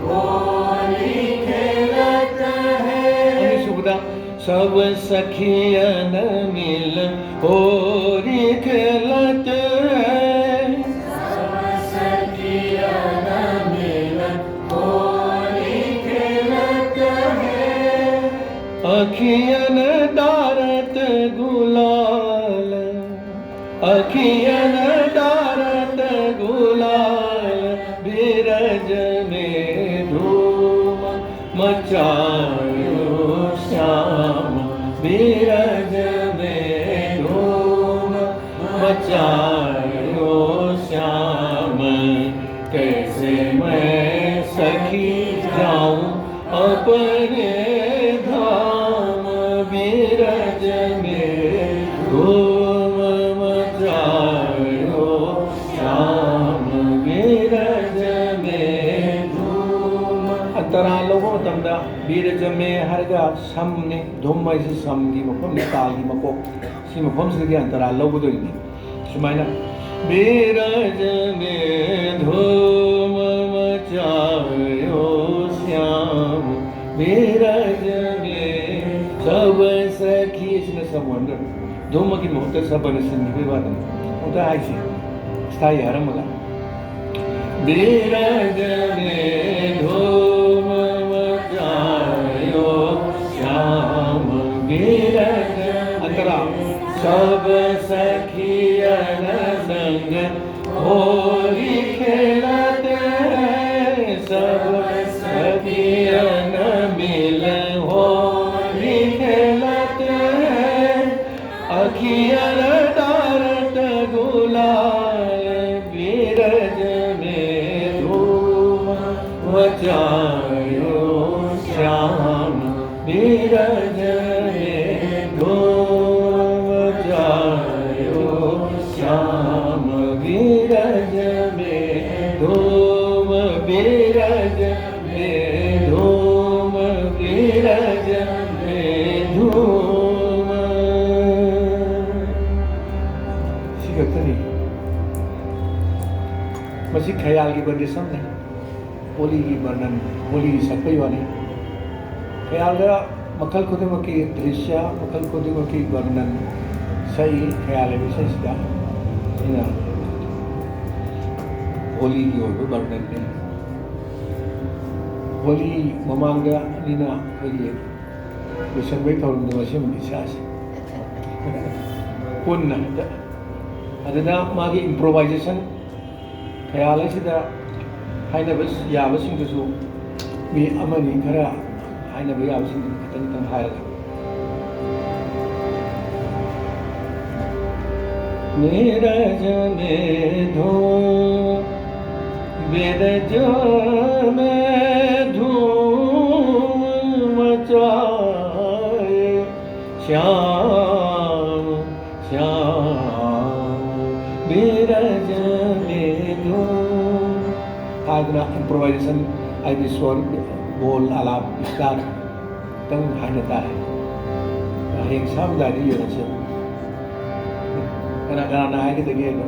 S1: होरी खेलत है सुबदा सब सखियन मिल होरी खेलत है सब सखियन मिल होरी खेलत है अखियन डारत गुलाल अखियन डारत गुलाल बीरज में धूम मचायो श्याम बीरज में धूम मचायो श्याम कैसे मैं सखी जाऊं अपने धाम बीरज में धूम मचायो श्याम बीरज में धूम अंतरा लोगों तमदा बीरज में हरगा समने धूम से समगी मफम तागी मकोक सी मफम से अंतरा लोगों दो सुमाइना बीरज में धूम मचायो श्याम बीरज में सब सखी इसने सब वंडर धूम की मुहूर्त सब बने संगीत बात उनका ऐसी स्थायी हरमला बीरज में धूम मचायो श्याम बीरज अंतरा सब सखियन संग होरी खेलत है सब सखियन मिल होरी खेलत है अखियन डारत गुलाल बीरज में धूम मचायो श्याम बीरज में धूम नीरज में धूम सिगतनी मसी ख्याल की बंदी समझे होली की वर्णन होली सकते वाले ख्याल का मखल खुदिमक की दृश्य मखल खुदिमक की वर्णन सही ख्याल है विशेष का होली की ओर वर्णन में होली ममांगा नीना होली विषम भाई थोड़ा निवासी में विश्वास पुन्ना अदना मागी इम्प्रोवाइजेशन ख्याल है सीधा हाई ना बस या बस इनको सो मी अमनी करा हाई ना भी आवश्यक कितने तंग हाय नीरज में धूम वेदज में धूम मचाए श्याम श्याम नीरज में धूम आगना इम्प्रोवाइजेशन आदि स्वर बोल आलाप विस्तार तंग हानता है एक सामदारी ये रचे karena hai kita gitu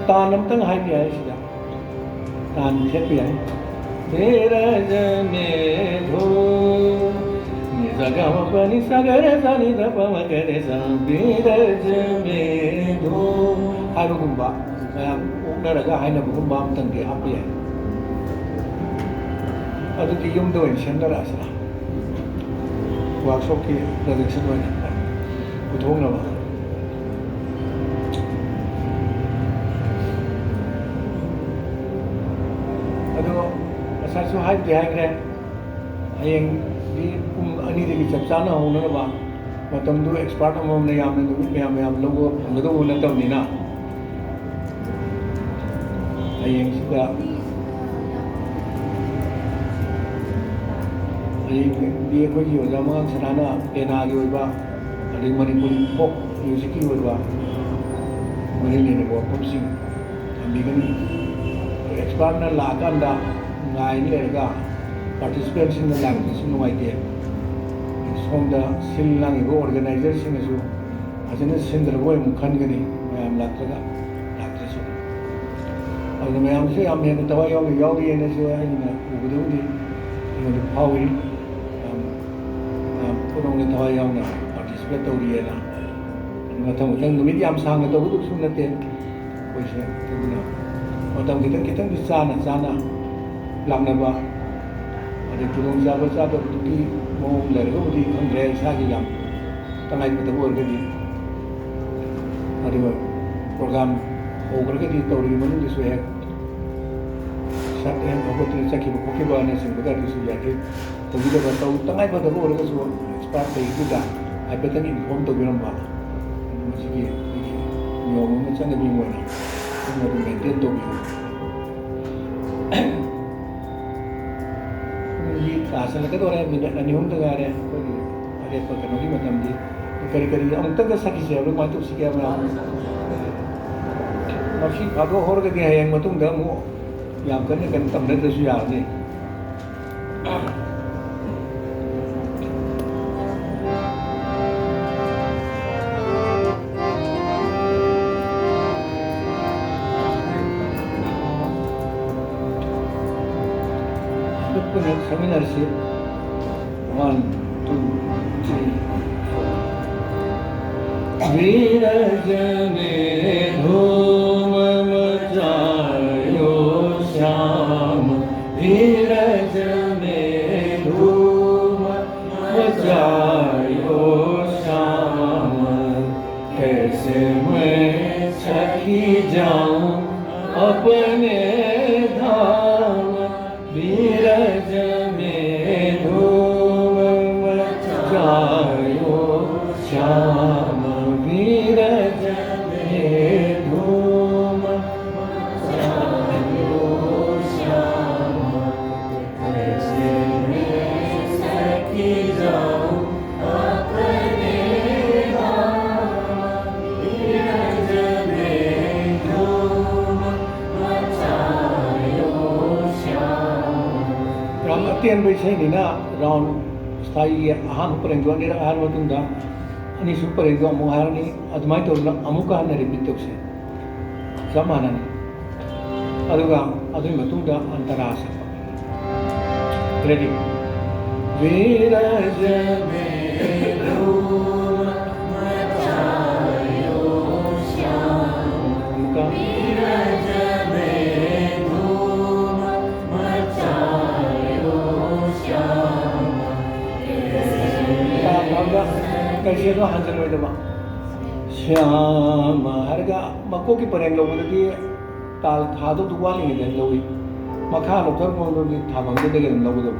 S1: tanam tang hai dia sida tan set dia Neeraj में धूम निजगम पनि सगरे सनि धपम करे सा नीरज में धूम hai bugumba saya uknaraga hai na bugumba amtang ge happy hai adu di yum do in sendara asra workshop ki projection wa पुथोंग ना बात अदो असासु हाई बिहाइंग रहे अयंग भी अनी देखी चर्चा ना होने ना बात मतलब दो एक्सपर्ट हम ने याम ने दो में हम लोगों हम लोगों ने तब नहीं ना अयंग सीधा अयंग भी कोई हो जामा सनाना लेना आगे हुई बात अरे मणिपुरी फोक म्यूजिक की वजह मरे लेने को पॉपसिंग हम भी कहीं एक्सपर्ट ना लाकर ना गायन लेगा पार्टिसिपेशन ना लाकर सुनो आइडिया सोंदा सिल लांगे वो ऑर्गेनाइजर से जो अजनबी सेंटर वो मुखन गनी मैं हम लाकर सो और मैं हमसे हम ये तो याव ये ने जो है ना वो भी ये पावरी पुरों ने तो याव ना participate tawriya na matang numit yam sang na tawdu sun na ten ko siya tigna matang kitang sana lam na ba ade tulong sa ba tu mo le ro di khangre sa gi yam tangai ko tabu ga di ade ba program over ga di tawri manu di so hai sat en ko tu sakhi ko ke ba ne sin ba di su ya ke to di ba taw tangai ko tabu ga so start pe ku da ai betul ni inform tu bilang apa, macam ni, nyom macam ni bilang mana, semua tu maintain tu bilang. Ini asal kita orang bina nyom tu ada, ada perkara ni macam ni, kari-kari, orang tu kan sakit siapa, orang tu sikit apa. Masih agak orang ke dia yang macam dah mu, yang kan tam dah tu siapa ni. Seminar sih, 1, 2, 3, 4. Neeraj में धूम मचायो श्याम, नीरज में धूम मचायो श्याम, कैसे मैं छकी जाऊं अपने धाम, नीरज में धूम मचायो श्याम, नीरज में धूम मचायो श्याम, कैसे मैं सखी जाऊं अपने धाम, नीरज में धूम मचायो ꯑꯍꯥꯟꯕ ꯏꯁꯩꯅꯤꯅ ꯔꯥꯎꯟ ꯁ꯭ꯇꯥꯏꯜꯒꯤ ꯑꯍꯥꯟꯕ ꯄꯔꯦꯡꯗꯣ ꯑꯅꯤꯔꯛ ꯍꯥꯏꯔ ꯃꯇꯨꯡꯗ ꯑꯅꯤꯁꯨꯕ ꯄꯔꯦꯡꯗꯣ ꯑꯃꯨꯛ ꯍꯥꯏꯔꯅꯤ ꯑꯗꯨꯃꯥꯏꯅ ꯇꯧꯗꯅ ꯑꯃꯨꯛꯀ ꯍꯟꯅ ꯔꯤꯄꯤꯠ ꯇꯧꯁꯦ ꯆꯞ ꯃꯥꯟꯅꯅ ꯑꯗꯨꯒ ꯑꯗꯨꯒꯤ ꯃꯇꯨꯡꯗ ꯑꯟꯇꯔꯥ ꯁꯛꯄ ꯔꯦꯗꯤ वीरज में धूम मचायो श्याम वीरज में धूम मचायो श्याम कैसे तो हंजन में दबा श्याम हरगा मको की परेंग लोगों ने ताल था तो दुआ नहीं है लोगी मखा लोग तो कौन लोग था बंदे देखे लोगों तो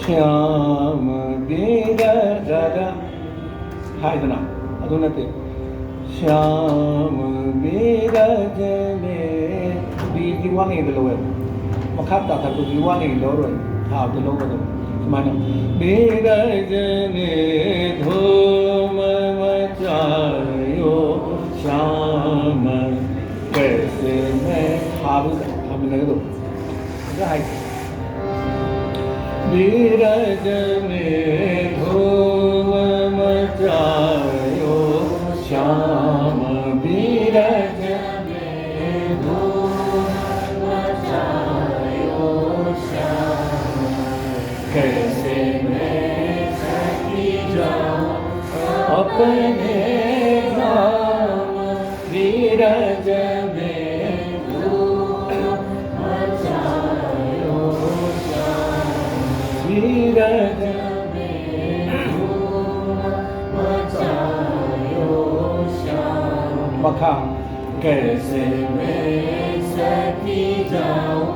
S1: श्याम बीरज हाइदना अदुनते श्याम बीरज में बीजी वांगे दलोए मखात ता तो बी वांगे दलोए था दलो को मानो बीरज में धूम मचायो श्याम कैसे मैं हाब हम लगे तो हाय बीरज में धूम मचायो श्याम बीरज में धूम मचायो श्याम कैसे मैं सखी जाऊं अपने धाम बीरज में धूम मचायो बीरज में धूम मचायो श्याम मखा कैसे मैं सखी जाऊं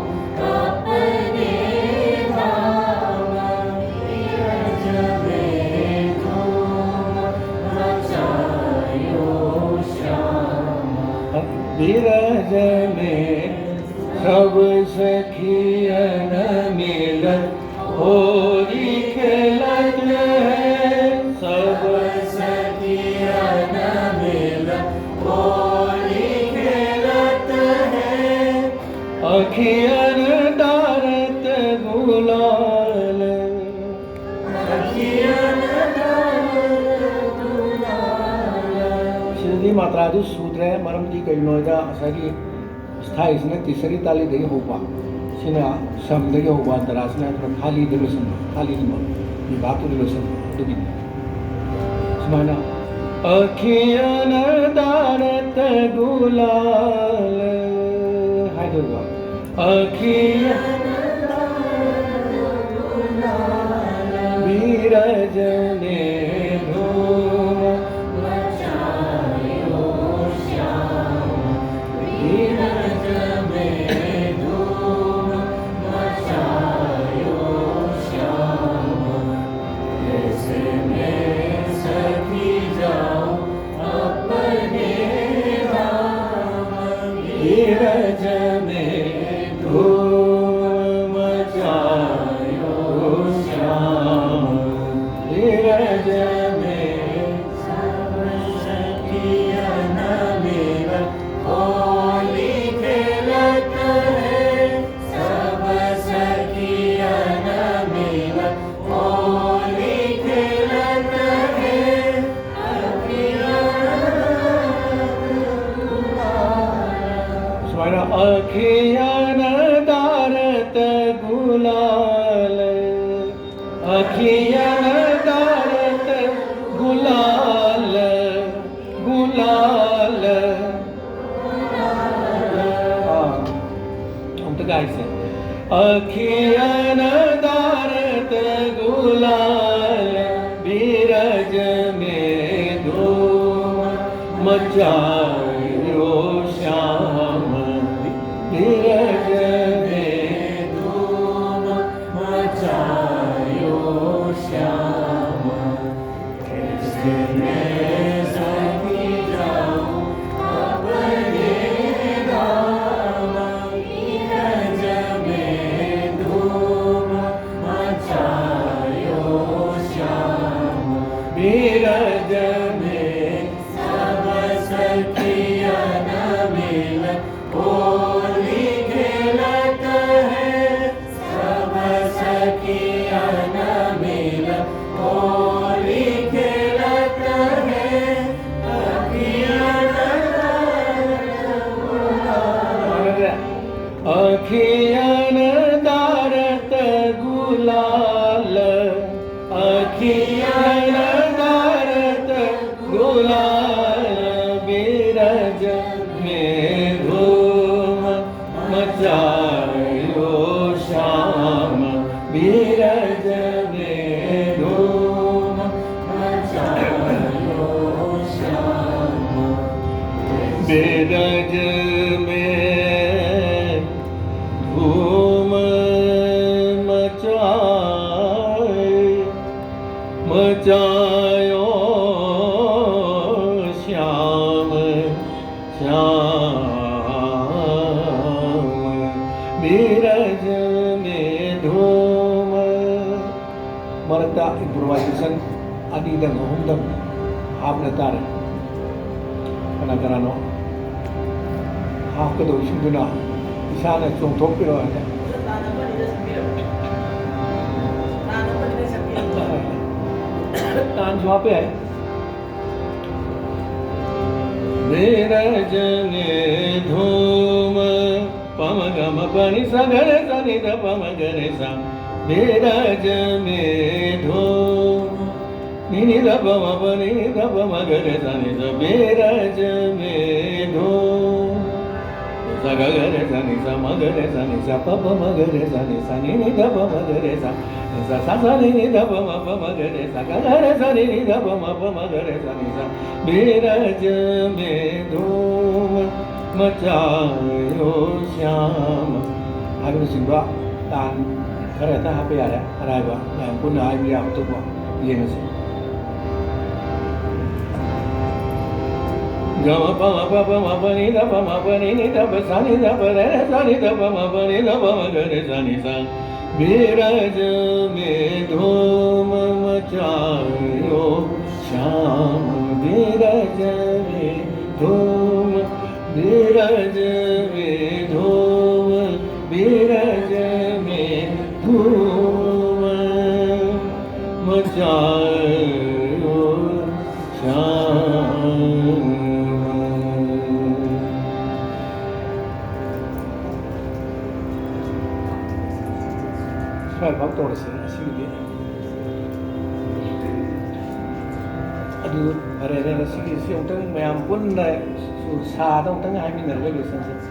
S1: अपने धाम बीरज में धूम मचायो श्याम बीरज में सब सखियन मिलन होली खेलत है सब सखियन मिलन होली खेलत है अखियन डारत गुलाल अखियन डारत गुलाल श्री मात्रादु सूत्र है मरम दी कई नोदा असागी स्थाई इसने तीसरी ताली दे होपा सिना समदगे होगा दरासना तो खाली दिलोसन खाली निम ये बात तो दिलोसन दुबी समाना अखियन दारत गुलाल हाय दुर्गा अखियन दारत गुलाल बीरज ने धूम मचायो श्याम बीरज में धूम मचायो श्याम कैसे मैं सखी जाऊं अपने धाम बीरज में धूम मचायो श्याम बीरज में सब सखियन मिलन होली खेलत है सब सखियन मिलन होली खेलत है अखियन दारत गुलाल अखियन दारत गुलाल गुलाल हम तो गाय से अखियन दारत गुलाल बीरज में धूम मचायो श्याम बीरज में धूम मचायो श्याम कैसे मैं सखी जाऊं अपने धाम बीरज में धूम मचायो श्याम बीरज में सब सखी बीरज में धूम मचायो श्याम बीरज में धूम मचायो श्याम श्याम बीरज में धूम मरता improvisation adidang humdam hapnatar kanakarano hapkado sinduna isana chongthokpiro ane तान वहाँ पे है बीरज में धूम पम गम पनि सगर सनि ध पम गरे सा बीरज में धूम नि ध पम पनि ध पम गरे सनि ध बीरज में धूम सगरे सनि सा मगरे सनि सा प प मगरे सनि सा नि ध पम गरे सा सा सा सा नि ध प म प मगरे सा गरे सा नि ध प म प मगरे सनि सा बीरज में धूम मचायो श्याम 하기로 친구가 딴 그래다 하베야래 하라이바 그냥 본 아이비야 또 뭐 이해했어 गम पम पम पनि ध पम पनि नि ध प सनि ध प रे सनि ध पम पनि ध पम गरे सनि सा बीरज में धूम मचायो श्याम बीरज में धूम बीरज में धूम बीरज में धूम मचायो Shyam 잘 박도르세요. 시기에 aduh ada segi siung teng mayam pun dah susah dong tengah ini nerga biasa tengah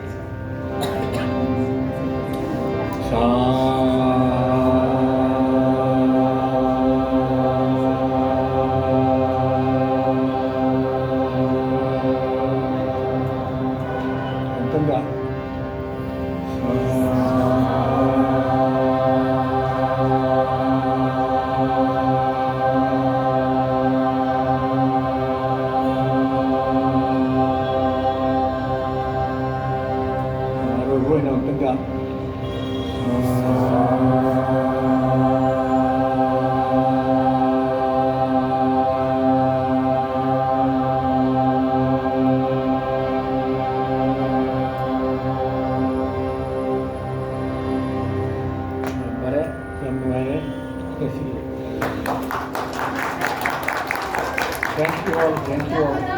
S1: rồi nào tất cả bare yang mulai thank you all